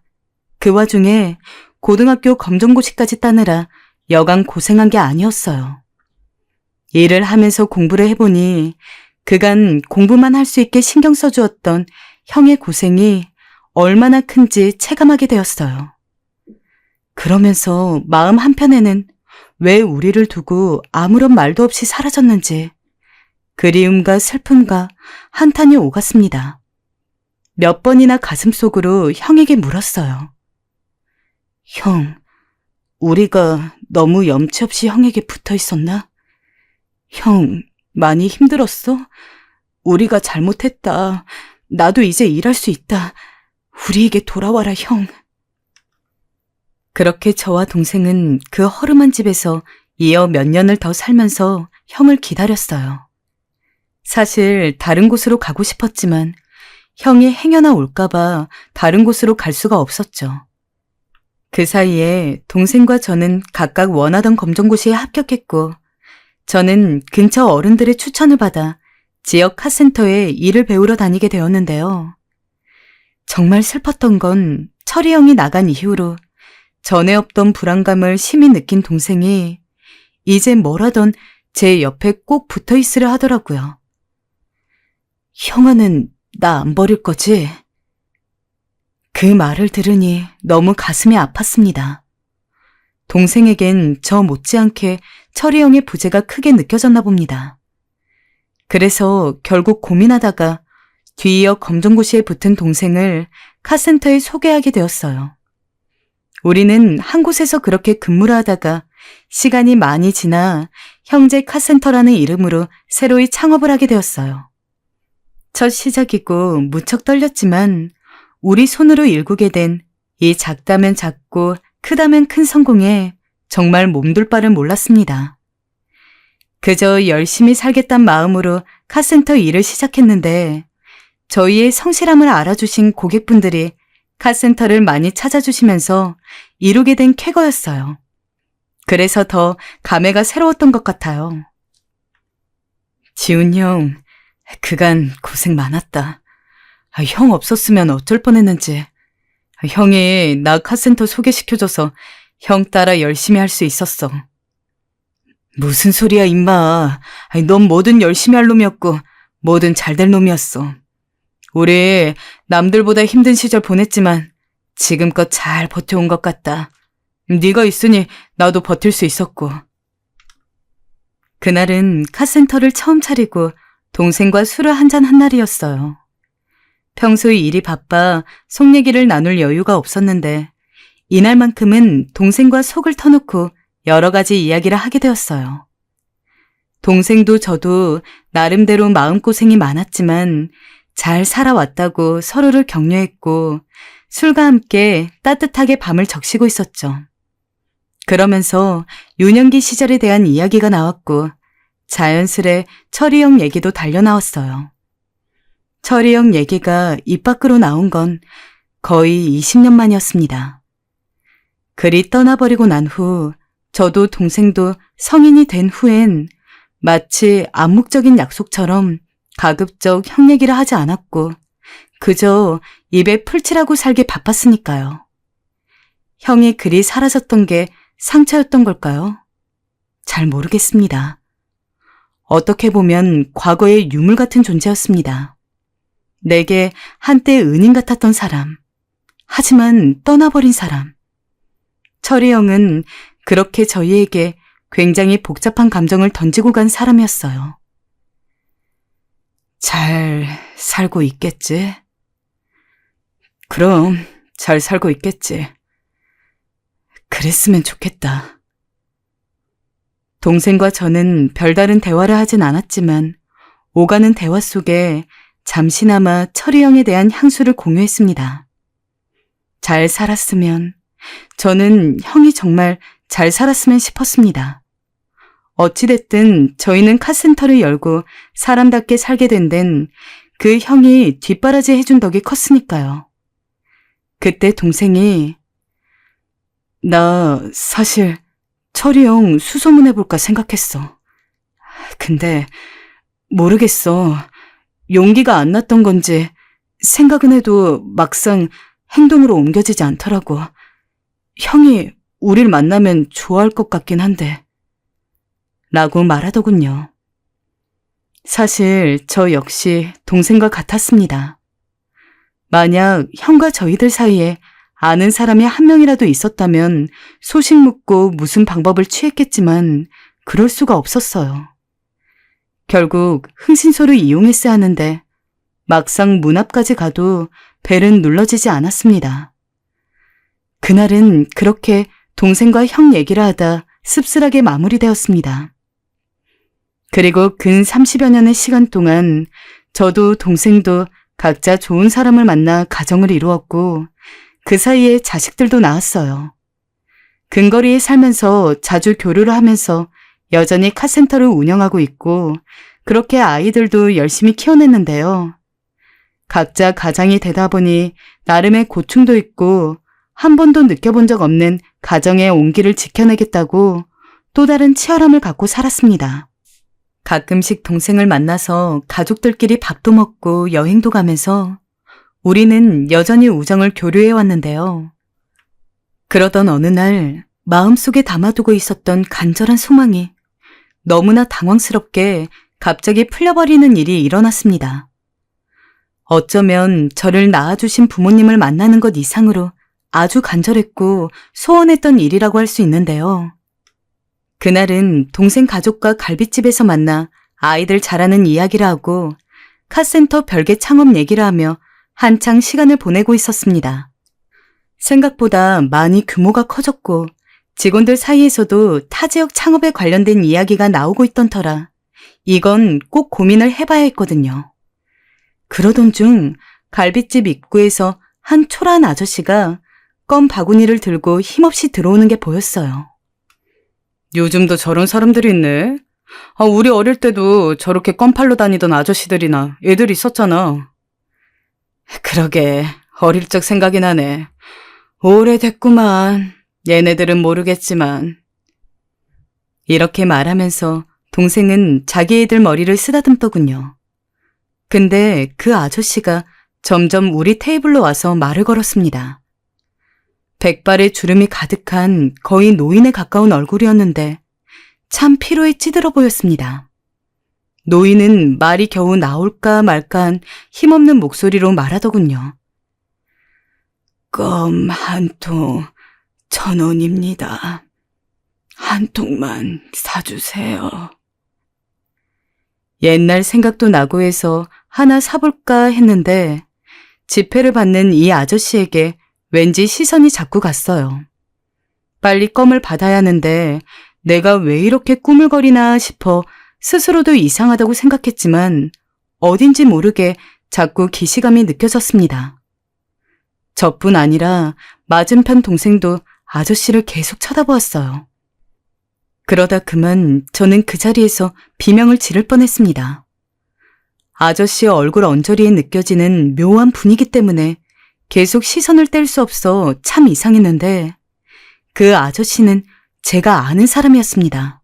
그 와중에 고등학교 검정고시까지 따느라 여간 고생한 게 아니었어요. 일을 하면서 공부를 해보니 그간 공부만 할 수 있게 신경 써주었던 형의 고생이 얼마나 큰지 체감하게 되었어요. 그러면서 마음 한편에는 왜 우리를 두고 아무런 말도 없이 사라졌는지 그리움과 슬픔과 한탄이 오갔습니다. 몇 번이나 가슴속으로 형에게 물었어요. 형, 우리가 너무 염치 없이 형에게 붙어 있었나? 형, 많이 힘들었어? 우리가 잘못했다. 나도 이제 일할 수 있다. 우리에게 돌아와라, 형. 그렇게 저와 동생은 그 허름한 집에서 이어 몇 년을 더 살면서 형을 기다렸어요. 사실 다른 곳으로 가고 싶었지만 형이 행여나 올까봐 다른 곳으로 갈 수가 없었죠. 그 사이에 동생과 저는 각각 원하던 검정고시에 합격했고 저는 근처 어른들의 추천을 받아 지역 카센터에 일을 배우러 다니게 되었는데요. 정말 슬펐던 건 철이 형이 나간 이후로 전에 없던 불안감을 심히 느낀 동생이 이제 뭘 하던 제 옆에 꼭 붙어 있으려 하더라고요. 형아는 나 안 버릴 거지? 그 말을 들으니 너무 가슴이 아팠습니다. 동생에겐 저 못지않게 철이 형의 부재가 크게 느껴졌나 봅니다. 그래서 결국 고민하다가 뒤이어 검정고시에 붙은 동생을 카센터에 소개하게 되었어요. 우리는 한 곳에서 그렇게 근무를 하다가 시간이 많이 지나 형제 카센터라는 이름으로 새로이 창업을 하게 되었어요. 첫 시작이고 무척 떨렸지만 우리 손으로 일구게 된 이 작다면 작고 크다면 큰 성공에 정말 몸둘 바를 몰랐습니다. 그저 열심히 살겠다는 마음으로 카센터 일을 시작했는데 저희의 성실함을 알아주신 고객분들이 카센터를 많이 찾아주시면서 이루게 된 쾌거였어요. 그래서 더 감회가 새로웠던 것 같아요. 지훈 형, 그간 고생 많았다. 형 없었으면 어쩔 뻔했는지. 형이 나 카센터 소개시켜줘서 형 따라 열심히 할 수 있었어. 무슨 소리야 임마. 넌 뭐든 열심히 할 놈이었고 뭐든 잘 될 놈이었어. 우리 남들보다 힘든 시절 보냈지만 지금껏 잘 버텨온 것 같다. 네가 있으니 나도 버틸 수 있었고. 그날은 카센터를 처음 차리고 동생과 술을 한잔 한 날이었어요. 평소에 일이 바빠 속 얘기를 나눌 여유가 없었는데 이날만큼은 동생과 속을 터놓고 여러 가지 이야기를 하게 되었어요. 동생도 저도 나름대로 마음고생이 많았지만 잘 살아왔다고 서로를 격려했고 술과 함께 따뜻하게 밤을 적시고 있었죠. 그러면서 유년기 시절에 대한 이야기가 나왔고 자연스레 철이 형 얘기도 달려나왔어요. 철이 형 얘기가 입 밖으로 나온 건 거의 20년 만이었습니다. 그리 떠나버리고 난 후 저도 동생도 성인이 된 후엔 마치 암묵적인 약속처럼 가급적 형 얘기를 하지 않았고 그저 입에 풀칠하고 살기 바빴으니까요. 형이 그리 사라졌던 게 상처였던 걸까요? 잘 모르겠습니다. 어떻게 보면 과거의 유물 같은 존재였습니다. 내게 한때 은인 같았던 사람, 하지만 떠나버린 사람. 철이 형은 그렇게 저희에게 굉장히 복잡한 감정을 던지고 간 사람이었어요. 잘 살고 있겠지? 그럼 잘 살고 있겠지. 그랬으면 좋겠다. 동생과 저는 별다른 대화를 하진 않았지만 오가는 대화 속에 잠시나마 철이 형에 대한 향수를 공유했습니다. 잘 살았으면, 저는 형이 정말 잘 살았으면 싶었습니다. 어찌됐든 저희는 카센터를 열고 사람답게 살게 된 데는 그 형이 뒷바라지 해준 덕이 컸으니까요. 그때 동생이 나 사실 철이 형 수소문해볼까 생각했어. 근데 모르겠어. 용기가 안 났던 건지 생각은 해도 막상 행동으로 옮겨지지 않더라고. 형이 우릴 만나면 좋아할 것 같긴 한데 라고 말하더군요. 사실 저 역시 동생과 같았습니다. 만약 형과 저희들 사이에 아는 사람이 한 명이라도 있었다면 소식 묻고 무슨 방법을 취했겠지만 그럴 수가 없었어요. 결국 흥신소를 이용했어야 하는데 막상 문 앞까지 가도 벨은 눌러지지 않았습니다. 그날은 그렇게 동생과 형 얘기를 하다 씁쓸하게 마무리되었습니다. 그리고 근 30여 년의 시간 동안 저도 동생도 각자 좋은 사람을 만나 가정을 이루었고 그 사이에 자식들도 낳았어요. 근거리에 살면서 자주 교류를 하면서 여전히 카센터를 운영하고 있고 그렇게 아이들도 열심히 키워냈는데요. 각자 가장이 되다 보니 나름의 고충도 있고 한 번도 느껴본 적 없는 가정의 온기를 지켜내겠다고 또 다른 치열함을 갖고 살았습니다. 가끔씩 동생을 만나서 가족들끼리 밥도 먹고 여행도 가면서 우리는 여전히 우정을 교류해 왔는데요. 그러던 어느 날 마음속에 담아두고 있었던 간절한 소망이 너무나 당황스럽게 갑자기 풀려버리는 일이 일어났습니다. 어쩌면 저를 낳아주신 부모님을 만나는 것 이상으로 아주 간절했고 소원했던 일이라고 할 수 있는데요. 그날은 동생 가족과 갈빗집에서 만나 아이들 자라는 이야기를 하고 카센터 별개 창업 얘기를 하며 한창 시간을 보내고 있었습니다. 생각보다 많이 규모가 커졌고 직원들 사이에서도 타 지역 창업에 관련된 이야기가 나오고 있던 터라 이건 꼭 고민을 해봐야 했거든요. 그러던 중 갈빗집 입구에서 한 초라한 아저씨가 껌 바구니를 들고 힘없이 들어오는 게 보였어요. 요즘도 저런 사람들이 있네. 우리 어릴 때도 저렇게 껌 팔러 다니던 아저씨들이나 애들 있었잖아. 그러게 어릴 적 생각이 나네. 오래됐구만. 얘네들은 모르겠지만. 이렇게 말하면서 동생은 자기 애들 머리를 쓰다듬더군요. 근데 그 아저씨가 점점 우리 테이블로 와서 말을 걸었습니다. 백발의 주름이 가득한 거의 노인에 가까운 얼굴이었는데 참 피로에 찌들어 보였습니다. 노인은 말이 겨우 나올까 말까한 힘없는 목소리로 말하더군요. 껌 한 통 1,000원입니다. 한 통만 사주세요. 옛날 생각도 나고 해서 하나 사볼까 했는데 지폐를 받는 이 아저씨에게 왠지 시선이 자꾸 갔어요. 빨리 껌을 받아야 하는데 내가 왜 이렇게 꾸물거리나 싶어 스스로도 이상하다고 생각했지만 어딘지 모르게 자꾸 기시감이 느껴졌습니다. 저뿐 아니라 맞은편 동생도 아저씨를 계속 쳐다보았어요. 그러다 그만 저는 그 자리에서 비명을 지를 뻔했습니다. 아저씨의 얼굴 언저리에 느껴지는 묘한 분위기 때문에 계속 시선을 뗄 수 없어 참 이상했는데 그 아저씨는 제가 아는 사람이었습니다.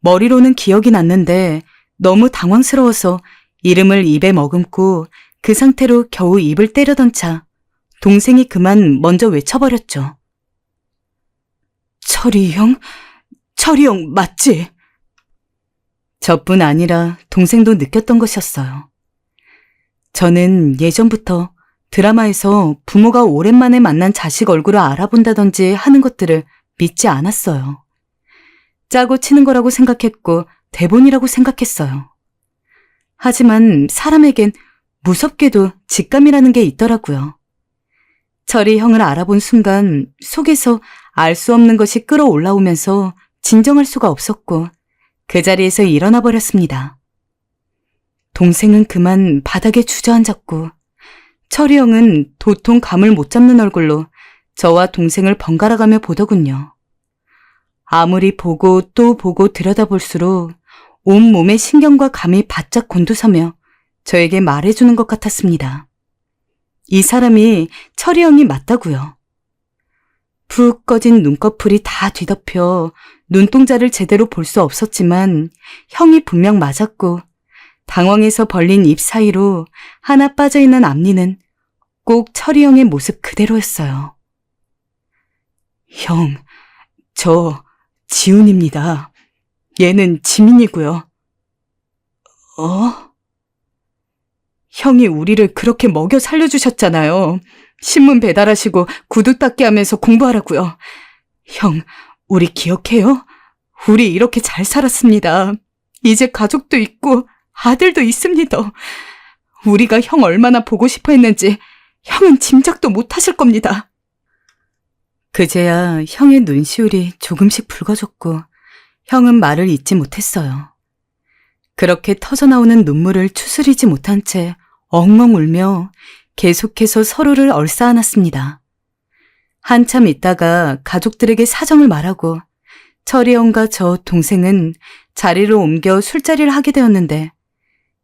머리로는 기억이 났는데 너무 당황스러워서 이름을 입에 머금고 그 상태로 겨우 입을 때려던 차 동생이 그만 먼저 외쳐버렸죠. 철이 형? 철이 형 맞지? 저뿐 아니라 동생도 느꼈던 것이었어요. 저는 예전부터 드라마에서 부모가 오랜만에 만난 자식 얼굴을 알아본다든지 하는 것들을 믿지 않았어요. 짜고 치는 거라고 생각했고 대본이라고 생각했어요. 하지만 사람에겐 무섭게도 직감이라는 게 있더라고요. 철이 형을 알아본 순간 속에서 알 수 없는 것이 끌어올라오면서 진정할 수가 없었고 그 자리에서 일어나 버렸습니다. 동생은 그만 바닥에 주저앉았고 철이 형은 도통 감을 못 잡는 얼굴로 저와 동생을 번갈아가며 보더군요. 아무리 보고 또 보고 들여다볼수록 온몸의 신경과 감이 바짝 곤두서며 저에게 말해주는 것 같았습니다. 이 사람이 철이 형이 맞다고요. 푹 꺼진 눈꺼풀이 다 뒤덮여 눈동자를 제대로 볼 수 없었지만 형이 분명 맞았고 당황해서 벌린 입 사이로 하나 빠져있는 앞니는 꼭 철이 형의 모습 그대로였어요. 형, 저 지훈입니다. 얘는 지민이고요. 형이 우리를 그렇게 먹여 살려주셨잖아요. 신문 배달하시고 구두 닦기 하면서 공부하라고요. 형, 우리 기억해요? 우리 이렇게 잘 살았습니다. 이제 가족도 있고 아들도 있습니다. 우리가 형 얼마나 보고 싶어 했는지 형은 짐작도 못하실 겁니다. 그제야 형의 눈시울이 조금씩 붉어졌고 형은 말을 잇지 못했어요. 그렇게 터져나오는 눈물을 추스리지 못한 채 엉엉 울며 계속해서 서로를 얼싸안았습니다. 한참 있다가 가족들에게 사정을 말하고 철이 형과 저 동생은 자리를 옮겨 술자리를 하게 되었는데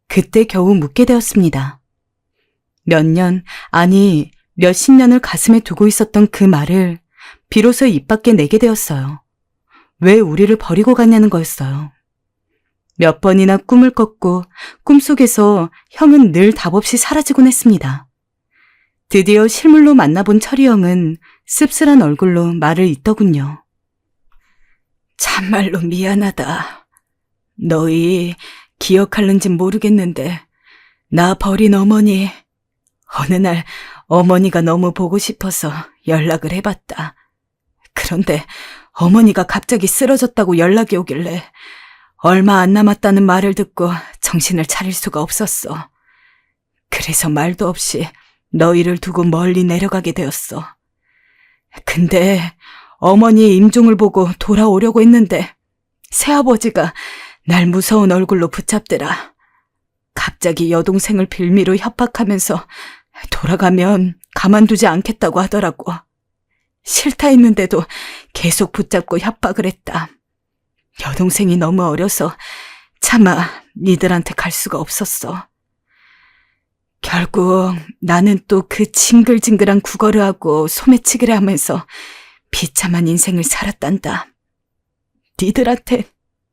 그때 겨우 묻게 되었습니다. 몇 년, 아니 몇십 년을 가슴에 두고 있었던 그 말을 비로소 입 밖에 내게 되었어요. 왜 우리를 버리고 갔냐는 거였어요. 몇 번이나 꿈을 꿨고 꿈속에서 형은 늘 답없이 사라지곤 했습니다. 드디어 실물로 만나본 철이 형은 씁쓸한 얼굴로 말을 잇더군요. 참말로 미안하다. 너희 기억할는지 모르겠는데 나 버린 어머니, 어느 날 어머니가 너무 보고 싶어서 연락을 해봤다. 그런데 어머니가 갑자기 쓰러졌다고 연락이 오길래 얼마 안 남았다는 말을 듣고 정신을 차릴 수가 없었어. 그래서 말도 없이 너희를 두고 멀리 내려가게 되었어. 근데 어머니의 임종을 보고 돌아오려고 했는데 새아버지가 날 무서운 얼굴로 붙잡더라. 갑자기 여동생을 빌미로 협박하면서 돌아가면 가만두지 않겠다고 하더라고. 싫다 했는데도 계속 붙잡고 협박을 했다. 여동생이 너무 어려서 차마 니들한테 갈 수가 없었어. 결국 나는 또 그 징글징글한 국어를 하고 소매치기를 하면서 비참한 인생을 살았단다. 니들한테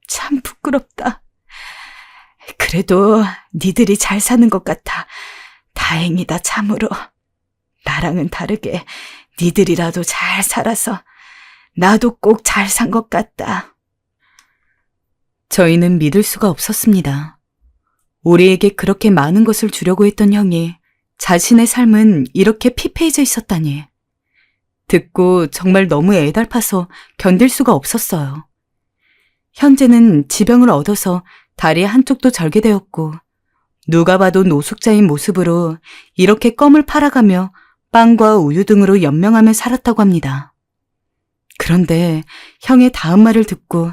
참 부끄럽다. 그래도 니들이 잘 사는 것 같아 다행이다 참으로. 나랑은 다르게 니들이라도 잘 살아서 나도 꼭 잘 산 것 같다. 저희는 믿을 수가 없었습니다. 우리에게 그렇게 많은 것을 주려고 했던 형이 자신의 삶은 이렇게 피폐해져 있었다니. 듣고 정말 너무 애달파서 견딜 수가 없었어요. 현재는 지병을 얻어서 다리 한쪽도 절개되었고 누가 봐도 노숙자인 모습으로 이렇게 껌을 팔아가며 빵과 우유 등으로 연명하며 살았다고 합니다. 그런데 형의 다음 말을 듣고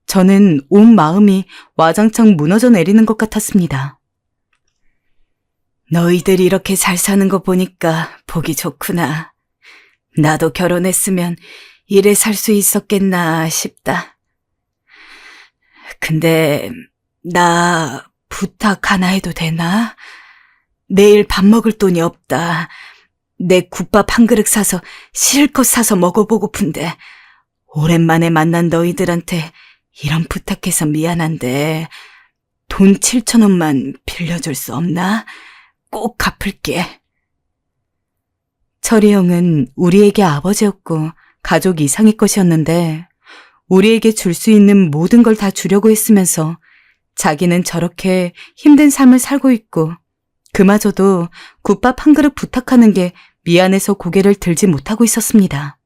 저는 온 마음이 와장창 무너져 내리는 것 같았습니다. 너희들 이렇게 잘 사는 거 보니까 보기 좋구나. 나도 결혼했으면 이래 살 수 있었겠나 싶다. 근데 나 부탁 하나 해도 되나? 내일 밥 먹을 돈이 없다. 내 국밥 한 그릇 사서 실컷 사서 먹어보고픈데 오랜만에 만난 너희들한테 이런 부탁해서 미안한데 돈 7,000원만 빌려줄 수 없나? 꼭 갚을게. 철이 형은 우리에게 아버지였고 가족 이상의 것이었는데 우리에게 줄 수 있는 모든 걸 다 주려고 했으면서 자기는 저렇게 힘든 삶을 살고 있고 그마저도 국밥 한 그릇 부탁하는 게 미안해서 고개를 들지 못하고 있었습니다.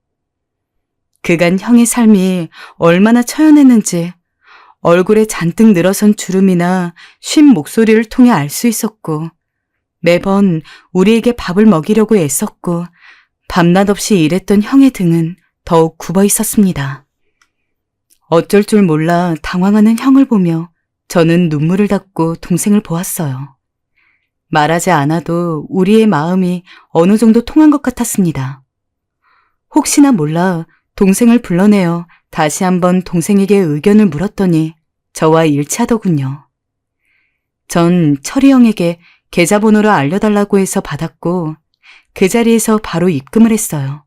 그간 형의 삶이 얼마나 처연했는지 얼굴에 잔뜩 늘어선 주름이나 쉰 목소리를 통해 알 수 있었고 매번 우리에게 밥을 먹이려고 애썼고 밤낮 없이 일했던 형의 등은 더욱 굽어 있었습니다. 어쩔 줄 몰라 당황하는 형을 보며 저는 눈물을 닦고 동생을 보았어요. 말하지 않아도 우리의 마음이 어느 정도 통한 것 같았습니다. 혹시나 몰라 동생을 불러내어 다시 한번 동생에게 의견을 물었더니 저와 일치하더군요. 전 철이 형에게 계좌번호를 알려달라고 해서 받았고 그 자리에서 바로 입금을 했어요.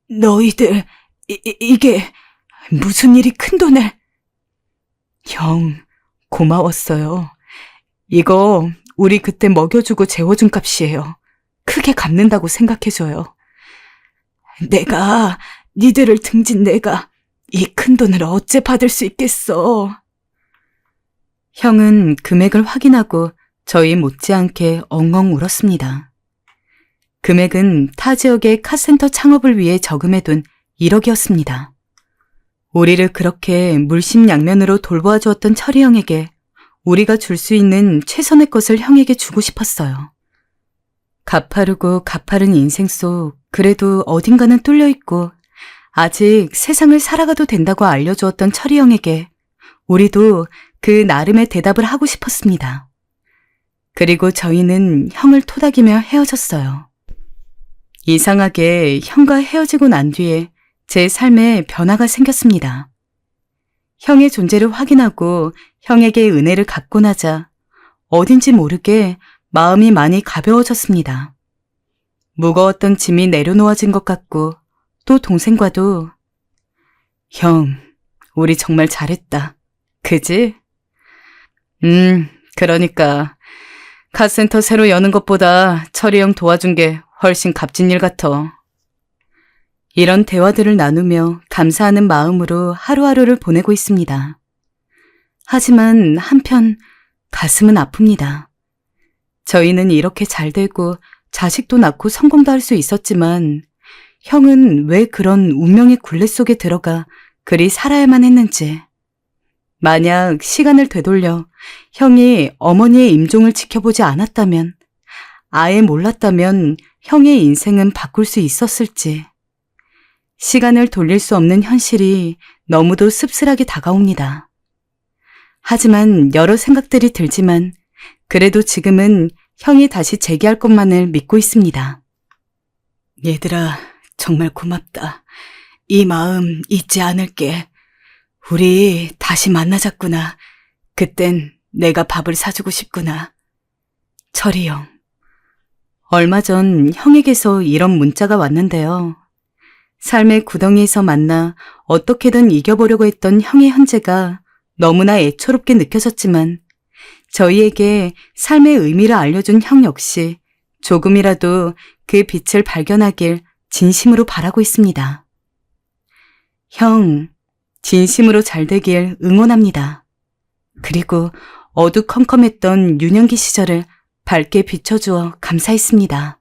너희들 이게 무슨 일이 큰돈을... 형, 고마웠어요. 이거 우리 그때 먹여주고 재워준 값이에요. 크게 갚는다고 생각해줘요. 내가 니들을 등진 내가 이 큰돈을 어째 받을 수 있겠어. 형은 금액을 확인하고 저희 못지않게 엉엉 울었습니다. 금액은 타 지역의 카센터 창업을 위해 저금해둔 1억이었습니다. 우리를 그렇게 물심양면으로 돌보아 주었던 철이 형에게 우리가 줄 수 있는 최선의 것을 형에게 주고 싶었어요. 가파르고 가파른 인생 속 그래도 어딘가는 뚫려있고 아직 세상을 살아가도 된다고 알려주었던 철이 형에게 우리도 그 나름의 대답을 하고 싶었습니다. 그리고 저희는 형을 토닥이며 헤어졌어요. 이상하게 형과 헤어지고 난 뒤에 제 삶에 변화가 생겼습니다. 형의 존재를 확인하고 형에게 은혜를 갚고 나자 어딘지 모르게 마음이 많이 가벼워졌습니다. 무거웠던 짐이 내려놓아진 것 같고 또 동생과도 형, 우리 정말 잘했다. 그지? 그러니까 카센터 새로 여는 것보다 철이 형 도와준 게 훨씬 값진 일 같아. 이런 대화들을 나누며 감사하는 마음으로 하루하루를 보내고 있습니다. 하지만 한편 가슴은 아픕니다. 저희는 이렇게 잘 되고 자식도 낳고 성공도 할 수 있었지만 형은 왜 그런 운명의 굴레 속에 들어가 그리 살아야만 했는지. 만약 시간을 되돌려 형이 어머니의 임종을 지켜보지 않았다면, 아예 몰랐다면 형의 인생은 바꿀 수 있었을지. 시간을 돌릴 수 없는 현실이 너무도 씁쓸하게 다가옵니다. 하지만 여러 생각들이 들지만 그래도 지금은 형이 다시 재기할 것만을 믿고 있습니다. 얘들아, 정말 고맙다. 이 마음 잊지 않을게. 우리 다시 만나자꾸나. 그땐 내가 밥을 사주고 싶구나. 철이 형. 얼마 전 형에게서 이런 문자가 왔는데요. 삶의 구덩이에서 만나 어떻게든 이겨보려고 했던 형의 현재가 너무나 애처롭게 느껴졌지만 저희에게 삶의 의미를 알려준 형 역시 조금이라도 그 빛을 발견하길 진심으로 바라고 있습니다. 형, 진심으로 잘 되길 응원합니다. 그리고 어두컴컴했던 유년기 시절을 밝게 비춰주어 감사했습니다.